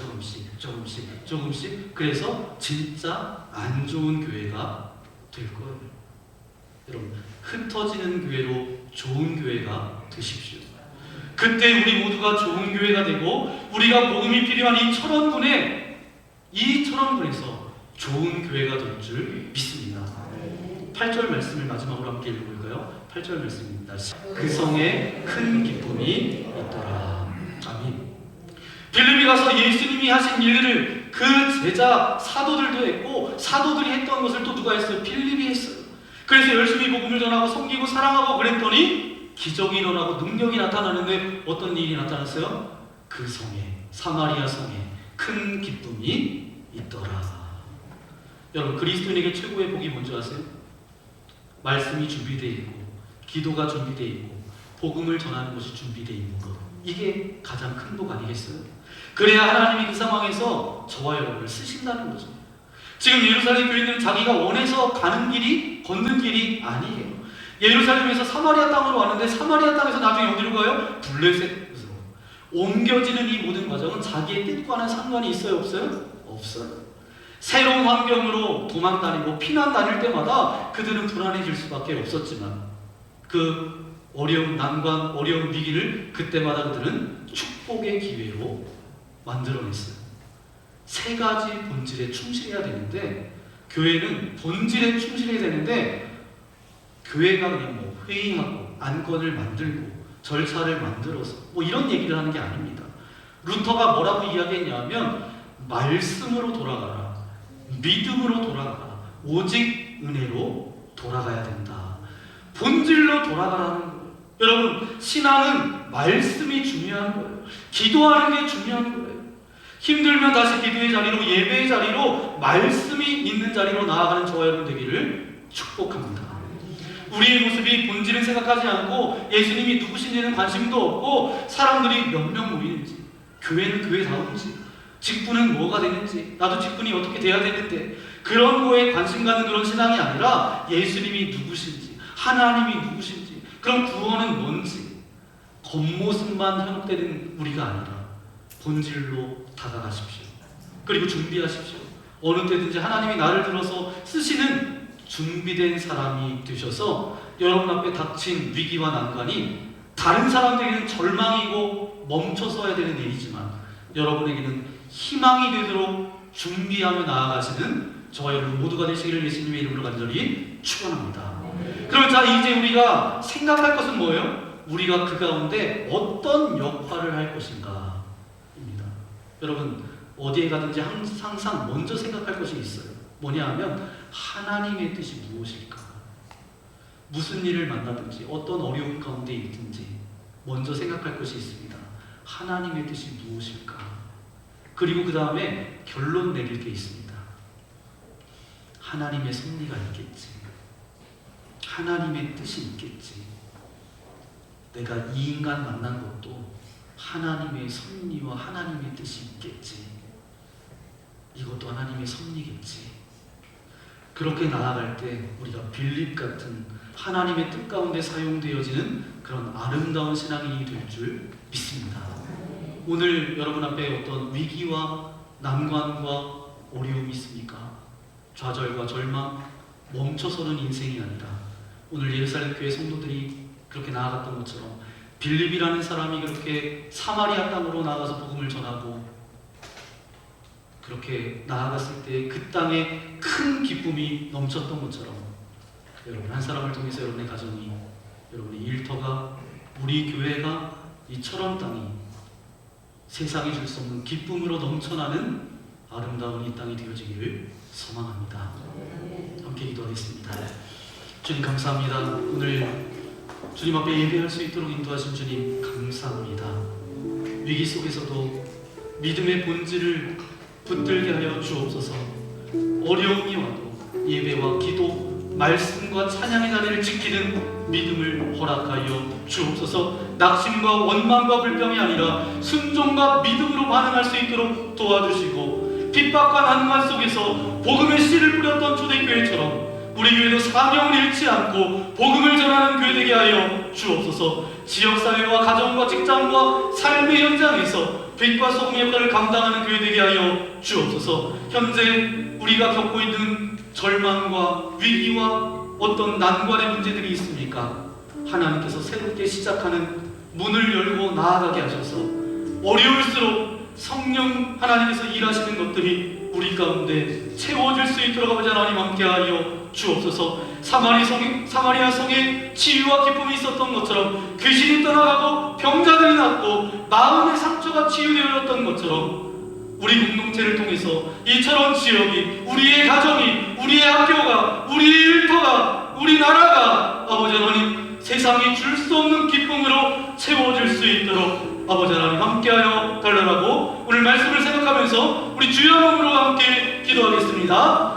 그래서 진짜 안 좋은 교회가 될 거예요. 여러분, 흩어지는 교회로 좋은 교회가 되십시오. 그때 우리 모두가 좋은 교회가 되고 우리가 복음이 필요한 이 철원군에서 좋은 교회가 될 줄 믿습니다. 8절 말씀을 마지막으로 함께 읽어볼까요? 8절 말씀입니다. 그 성에 큰 기쁨이 있더라. 아멘. 빌립이 가서 예수님이 하신 일들을 그 제자 사도들도 했고 사도들이 했던 것을 또 누가 했어요? 빌립이 했어요. 그래서 열심히 복음을 전하고 섬기고 사랑하고 그랬더니 기적이 일어나고 능력이 나타나는데 어떤 일이 나타났어요? 그 성에, 사마리아 성에 큰 기쁨이 있더라. 여러분, 그리스도인에게 최고의 복이 뭔지 아세요? 말씀이 준비되어 있고 기도가 준비되어 있고 복음을 전하는 것이 준비되어 있는 것, 이게 가장 큰 복 아니겠어요? 그래야 하나님이 그 상황에서 저와 여러분을 쓰신다는 거죠. 지금 예루살렘 교인들은 자기가 원해서 가는 길이, 걷는 길이 아니에요. 예루살렘에서 사마리아 땅으로 왔는데 사마리아 땅에서 나중에 어디로 가요? 블레셋으로. 옮겨지는 이 모든 과정은 자기의 뜻과는 상관이 있어요? 없어요? 없어요. 새로운 환경으로 도망 다니고 피난 다닐 때마다 그들은 불안해질 수밖에 없었지만 그 어려운 난관, 어려운 위기를 그때마다 그들은 축복의 기회로 만들어냈어요. 세 가지 본질에 충실해야 되는데 교회는 본질에 충실해야 되는데 교회가 그냥 뭐 회의하고 안건을 만들고 절차를 만들어서 뭐 이런 얘기를 하는 게 아닙니다. 루터가 뭐라고 이야기했냐면 말씀으로 돌아가라, 믿음으로 돌아가라, 오직 은혜로 돌아가야 된다. 본질로 돌아가라는 거예요. 여러분, 신앙은 말씀이 중요한 거예요. 기도하는 게 중요한 거예요. 힘들면 다시 기도의 자리로, 예배의 자리로, 말씀이 있는 자리로 나아가는 저와 여러분 되기를 축복합니다. 우리의 모습이 본질을 생각하지 않고 예수님이 누구신지는 관심도 없고 사람들이 몇 명 모이는지, 교회는 교회다운지, 직분은 뭐가 되는지, 나도 직분이 어떻게 돼야 되는데 그런 거에 관심 갖는 그런 신앙이 아니라 예수님이 누구신지, 하나님이 누구신지, 그럼 구원은 뭔지 겉모습만 현혹되는 우리가 아니라 본질로 다가가십시오. 그리고 준비하십시오. 어느 때든지 하나님이 나를 들어서 쓰시는 준비된 사람이 되셔서 여러분 앞에 닥친 위기와 난관이 다른 사람들에게는 절망이고 멈춰서야 되는 일이지만 여러분에게는 희망이 되도록 준비하며 나아가시는 저와 여러분 모두가 되시기를 예수님의 이름으로 간절히 축원합니다. 그럼 자, 이제 우리가 생각할 것은 뭐예요? 우리가 그 가운데 어떤 역할을 할 것인가 입니다. 여러분, 어디에 가든지 항상 먼저 생각할 것이 있어요. 뭐냐 하면 하나님의 뜻이 무엇일까? 무슨 일을 만나든지 어떤 어려움 가운데 있든지 먼저 생각할 것이 있습니다. 하나님의 뜻이 무엇일까? 그리고 그 다음에 결론 내릴 게 있습니다. 하나님의 섭리가 있겠지. 하나님의 뜻이 있겠지. 내가 이 인간 만난 것도 하나님의 섭리와 하나님의 뜻이 있겠지. 이것도 하나님의 섭리겠지. 그렇게 나아갈 때 우리가 빌립 같은 하나님의 뜻 가운데 사용되어지는 그런 아름다운 신앙인이 될 줄 믿습니다. 오늘 여러분 앞에 어떤 위기와 난관과 어려움이 있습니까? 좌절과 절망, 멈춰서는 인생이 아니라 오늘 예루살렘 교회 성도들이 그렇게 나아갔던 것처럼 빌립이라는 사람이 그렇게 사마리아 땅으로 나가서 복음을 전하고 그렇게 나아갔을 때 그 땅에 큰 기쁨이 넘쳤던 것처럼 여러분 한 사람을 통해서 여러분의 가정이, 여러분의 일터가, 우리 교회가, 이 철원 땅이 세상에 줄 수 없는 기쁨으로 넘쳐나는 아름다운 이 땅이 되어지기를 소망합니다. 함께 기도하겠습니다. 주님 감사합니다. 오늘 주님 앞에 예배할 수 있도록 인도하신 주님 감사합니다. 위기 속에서도 믿음의 본질을 붙들게 하여 주옵소서. 어려움이 와도 예배와 기도, 말씀과 찬양의 자리를 지키는 믿음을 허락하여 주옵소서. 낙심과 원망과 불평이 아니라 순종과 믿음으로 반응할 수 있도록 도와주시고 핍박과 난관 속에서 복음의 씨를 뿌렸던 초대교회처럼 우리 교회도 사명을 잃지 않고 복음을 전하는 교회 되게 하여 주옵소서. 지역사회와 가정과 직장과 삶의 현장에서 빛과 소금 역할을 감당하는 교회 되게 하여 주옵소서. 현재 우리가 겪고 있는 절망과 위기와 어떤 난관의 문제들이 있습니까? 하나님께서 새롭게 시작하는 문을 열고 나아가게 하셔서 어려울수록 성령 하나님께서 일하시는 것들이 우리 가운데 채워질 수 있도록 아버지 하나님 함께하여 주옵소서. 사마리아 성에 치유와 기쁨이 있었던 것처럼 귀신이 떠나가고 병자들이 낫고 마음의 상처가 치유되었던 것처럼 우리 공동체를 통해서 이처럼 지역이, 우리의 가정이, 우리의 학교가, 우리의 일터가, 우리나라가 아버지 하나님 세상이 줄 수 없는 기쁨으로 채워질 수 있도록 아버지 하나님 함께하여 달라라고 오늘 말씀을 생각하면서 우리 주여 한번으로 함께 기도하겠습니다.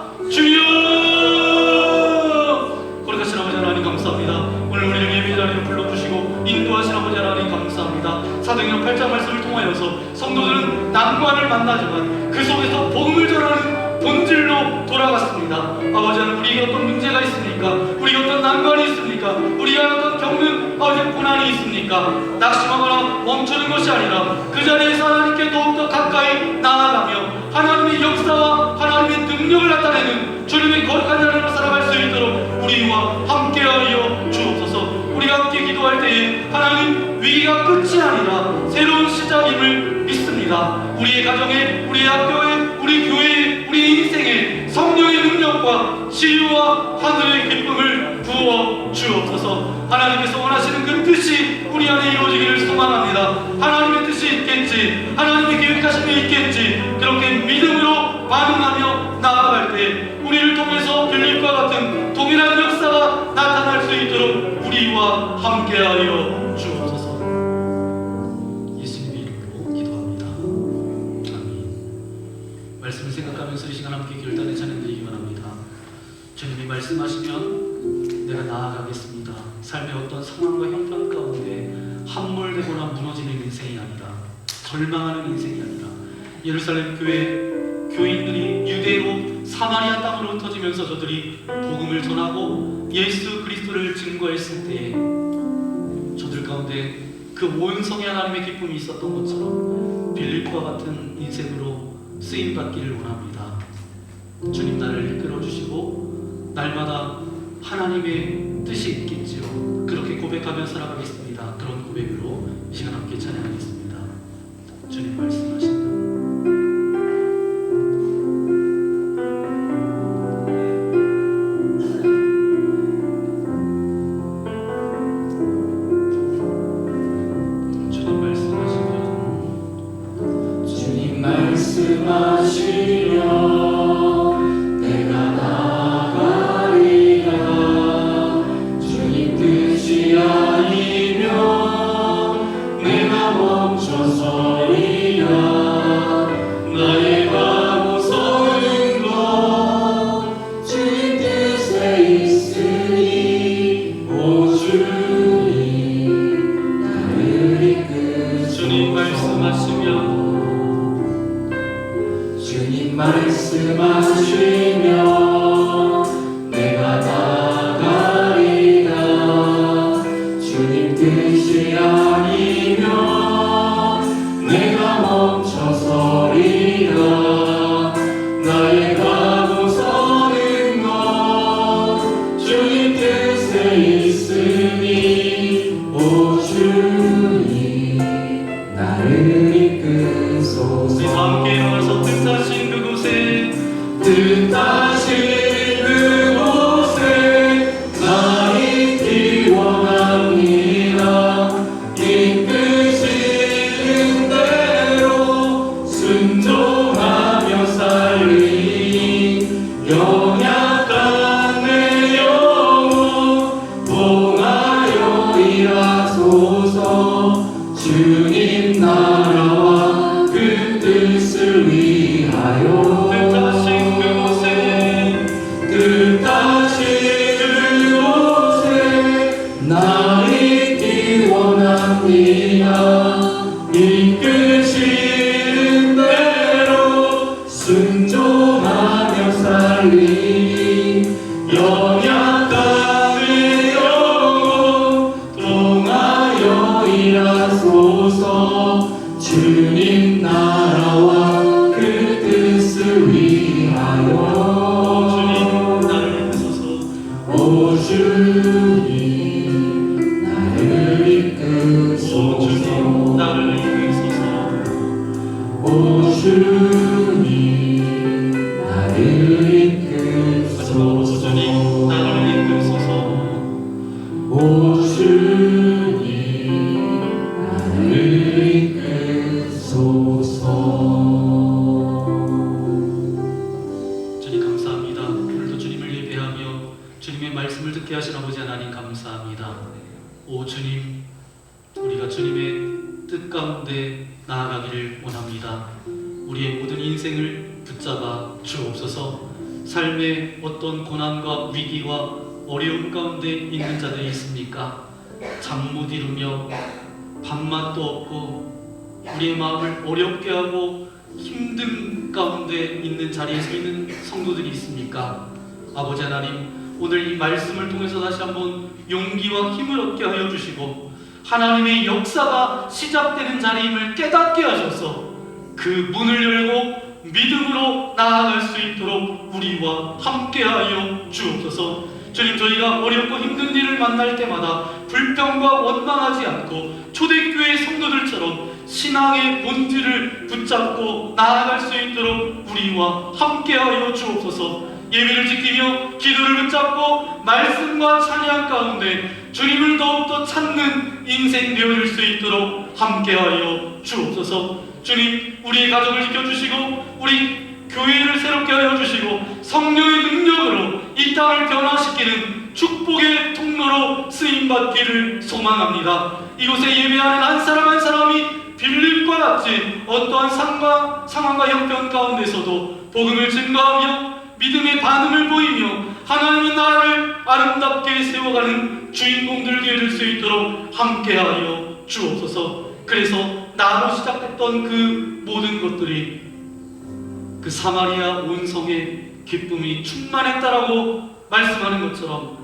주여! 거룩하신 아버지 하나님 감사합니다. 오늘 우리를 예배 자리로 불러주시고 인도하신 아버지 하나님 감사합니다. 사도행전 8장 말씀을 통하여서 성도들은 난관을 만나지만 그 속에서 복음을 전하는 본질로 돌아갔습니다. 아버지 하나님, 우리에게 어떤 문제가 있습니까? 우리에게 어떤 난관이 있습니까? 우리가 어떤 겪는 아버지 고난이 있습니까? 낙심하거나 멈추는 것이 아니라 그 자리에서 하나님께 더욱더 가까이 나아가며 하나님의 역사와 하나님의 능력을 나타내는 주님의 거룩한 자리로 살아갈 수 있도록 우리와 함께하여 주옵소서. 우리가 함께 기도할 때에 하나님 위기가 끝이 아니라 새로운 시작임을 믿습니다. 우리의 가정에, 우리의 학교에, 우리 교회에, 우리 인생에 성령의 능력과 치유와 하늘의 기쁨을 부어 주옵소서. 하나님께서 원하시는 그 뜻이 우리 안에 이루어지기를 소망합니다. 하나님의 뜻이 있겠지, 하나님의 계획하심이 있겠지, 그렇게 믿음으로 반응하며 나아갈 때 우리를 통해서 빌립과 같은 동일한 역사가 나타날 수 있도록 우리와 함께하여 주옵소서. 예수님의 이름으로 기도합니다. 아멘. 말씀을 생각하면서 이 시간 함께 결단의 찬양 드리기 원합니다. 주님이 말씀하시면 내가 나아가겠습니다. 삶의 어떤 상황과 형편 가운데 함몰되거나 무너지는 인생이 아니라, 절망하는 인생이 아니라, 예루살렘 교회 교인들이 유대로 사마리아 땅으로 흩어지면서 저들이 복음을 전하고 예수 그리스도를 증거했을 때에 저들 가운데 그 온 성에 하나님의 기쁨이 있었던 것처럼 빌립과 같은 인생으로 쓰임받기를 원합니다. 주님 나를 이끌어주시고 날마다 하나님의 뜻이 있겠지요. 그렇게 고백하며 살아가겠습니다. 그런 고백으로 이 시간 함께 찬양하겠습니다. 주님 말씀하신다. 순종하며 살리 일하소서. 주님 나라와 그 뜻을 위하여 주님 나를 이끄소서. 오 주님 나를 이끄소서. 나를 이끄소서. 오 주님 나를 이끄소서. 주님 나를 이끄소서. 오 주님 나를 이끄소서. 주님 감사합니다. 오늘도 주님을 예배하며 주님의 말씀을 듣게 하신 아버지 하나님 감사합니다. 오 주님, 우리가 주님의 뜻 가운데 나아가기를 원합니다. 우리의 모든 인생을 붙잡아 주옵소서. 삶의 어떤 고난과 위기와 어려움 가운데 있는 자들이 있습니까? 잠 못 이루며 밥맛도 없고 우리의 마음을 어렵게 하고 힘든 가운데 있는 자리에 서 있는 성도들이 있습니까? 아버지 하나님, 오늘 이 말씀을 통해서 다시 한번 용기와 힘을 얻게 하여 주시고 하나님의 역사가 시작되는 자리임을 깨닫게 하셔서 그 문을 열고 믿음으로 나아갈 수 있도록 우리와 함께하여 주옵소서. 주님, 저희가 어렵고 힘든 일을 만날 때마다 불평과 원망하지 않고 초대교회 성도들처럼 신앙의 본질을 붙잡고 나아갈 수 있도록 우리와 함께하여 주옵소서. 예배를 지키며 기도를 붙잡고 말씀과 찬양 가운데 주님을 더욱더 찾는 인생 되어질 수 있도록 함께하여 주옵소서. 주님, 우리의 가정을 지켜주시고 우리 교회를 새롭게 하여 주시고 성령의 능력으로 이 땅을 변화시키는 축복의 통로로 쓰임받기를 소망합니다. 이곳에 예배하는 한 사람 한 사람이 빌립과 같이 어떠한 상황과 형편 가운데서도 복음을 증거하며 믿음의 반응을 보이며 하나님의 나라를 아름답게 세워가는 주인공들 되어질 수 있도록 함께하여 주옵소서. 그래서 나로 시작했던 그 모든 것들이 그 사마리아 온 성에 기쁨이 충만했다라고 말씀하는 것처럼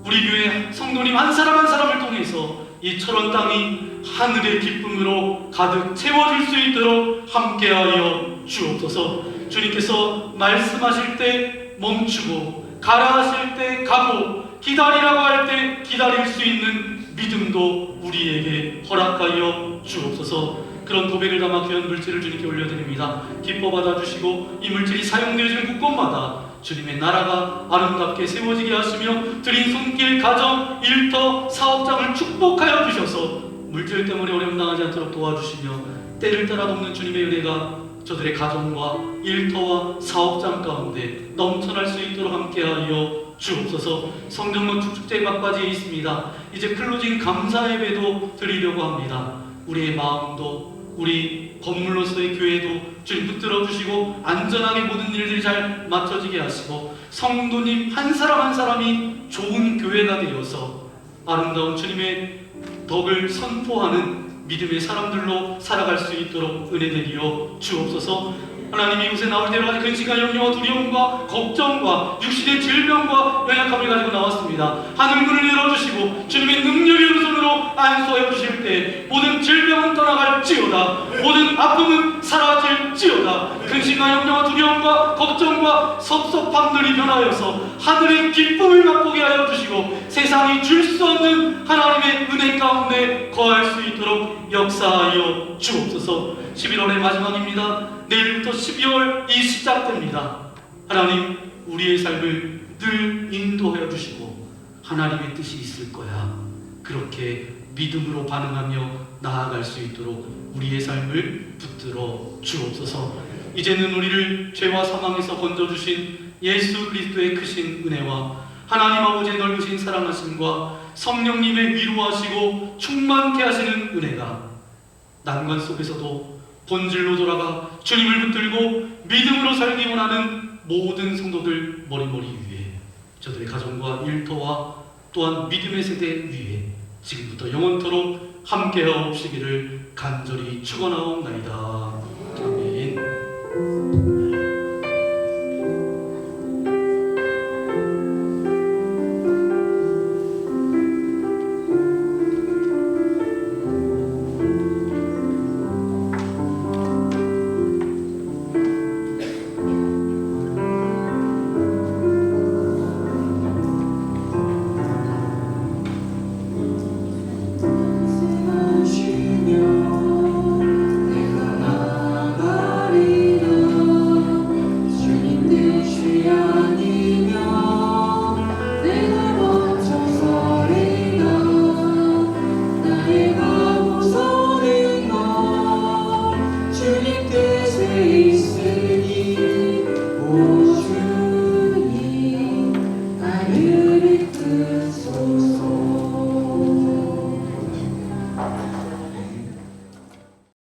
우리 교회 성도님 한 사람 한 사람을 통해서 이 철원 땅이 하늘의 기쁨으로 가득 채워질 수 있도록 함께하여 주옵소서. 주님께서 말씀하실 때 멈추고 가라 하실 때 가고 기다리라고 할 때 기다릴 수 있는 믿음도 우리에게 허락하여 주옵소서. 그런 고백을 담아 귀한 물질을 주님께 올려드립니다. 기뻐 받아주시고 이 물질이 사용되어지는 곳곳마다 주님의 나라가 아름답게 세워지게 하시며 드린 손길, 가정, 일터, 사업장을 축복하여 주셔서 물질 때문에 어려움 당하지 않도록 도와주시며 때를 따라 돕는 주님의 은혜가 저들의 가정과 일터와 사업장 가운데 넘쳐날 수 있도록 함께하여 주옵소서. 성전문 축축제 막바지에 있습니다. 이제 클로징 감사 예배도 드리려고 합니다. 우리의 마음도 우리 건물로서의 교회도 주님 붙들어 주시고 안전하게 모든 일들이 잘 맞춰지게 하시고 성도님 한 사람 한 사람이 좋은 교회가 되어서 아름다운 주님의 덕을 선포하는 믿음의 사람들로 살아갈 수 있도록 은혜 내리어 주옵소서. 하나님, 이곳에 나올 때 여러 가지 근심과 염려와 두려움과 걱정과 육신의 질병과 연약함을 가지고 나왔습니다. 하늘 문을 열어주시고 주님의 능력의 오른손으로 안수하여 주실 때 모든 질병은 떠나갈지어다, 모든 아픔은 사라질지어다. 근심과 염려와 두려움과 걱정과 섭섭함들이 변하여서 하늘의 기쁨을 맛보게 하여 주시고 세상이 줄 수 없는 하나님의 은혜 가운데 거할 수 있도록 역사하여 주옵소서. 11월의 마지막입니다. 내일부터 12월이 시작됩니다. 하나님, 우리의 삶을 늘 인도하여 주시고 하나님의 뜻이 있을 거야, 그렇게 믿음으로 반응하며 나아갈 수 있도록 우리의 삶을 붙들어 주옵소서. 이제는 우리를 죄와 사망에서 건져주신 예수 그리스도의 크신 은혜와 하나님 아버지의 넓으신 사랑하심과 성령님의 위로하시고 충만케 하시는 은혜가 난관 속에서도 본질로 돌아가 주님을 붙들고 믿음으로 살기 원하는 모든 성도들 머리머리 위에, 저들의 가정과 일터와 또한 믿음의 세대 위에 지금부터 영원토록 함께하옵시기를 간절히 축원하옵나이다.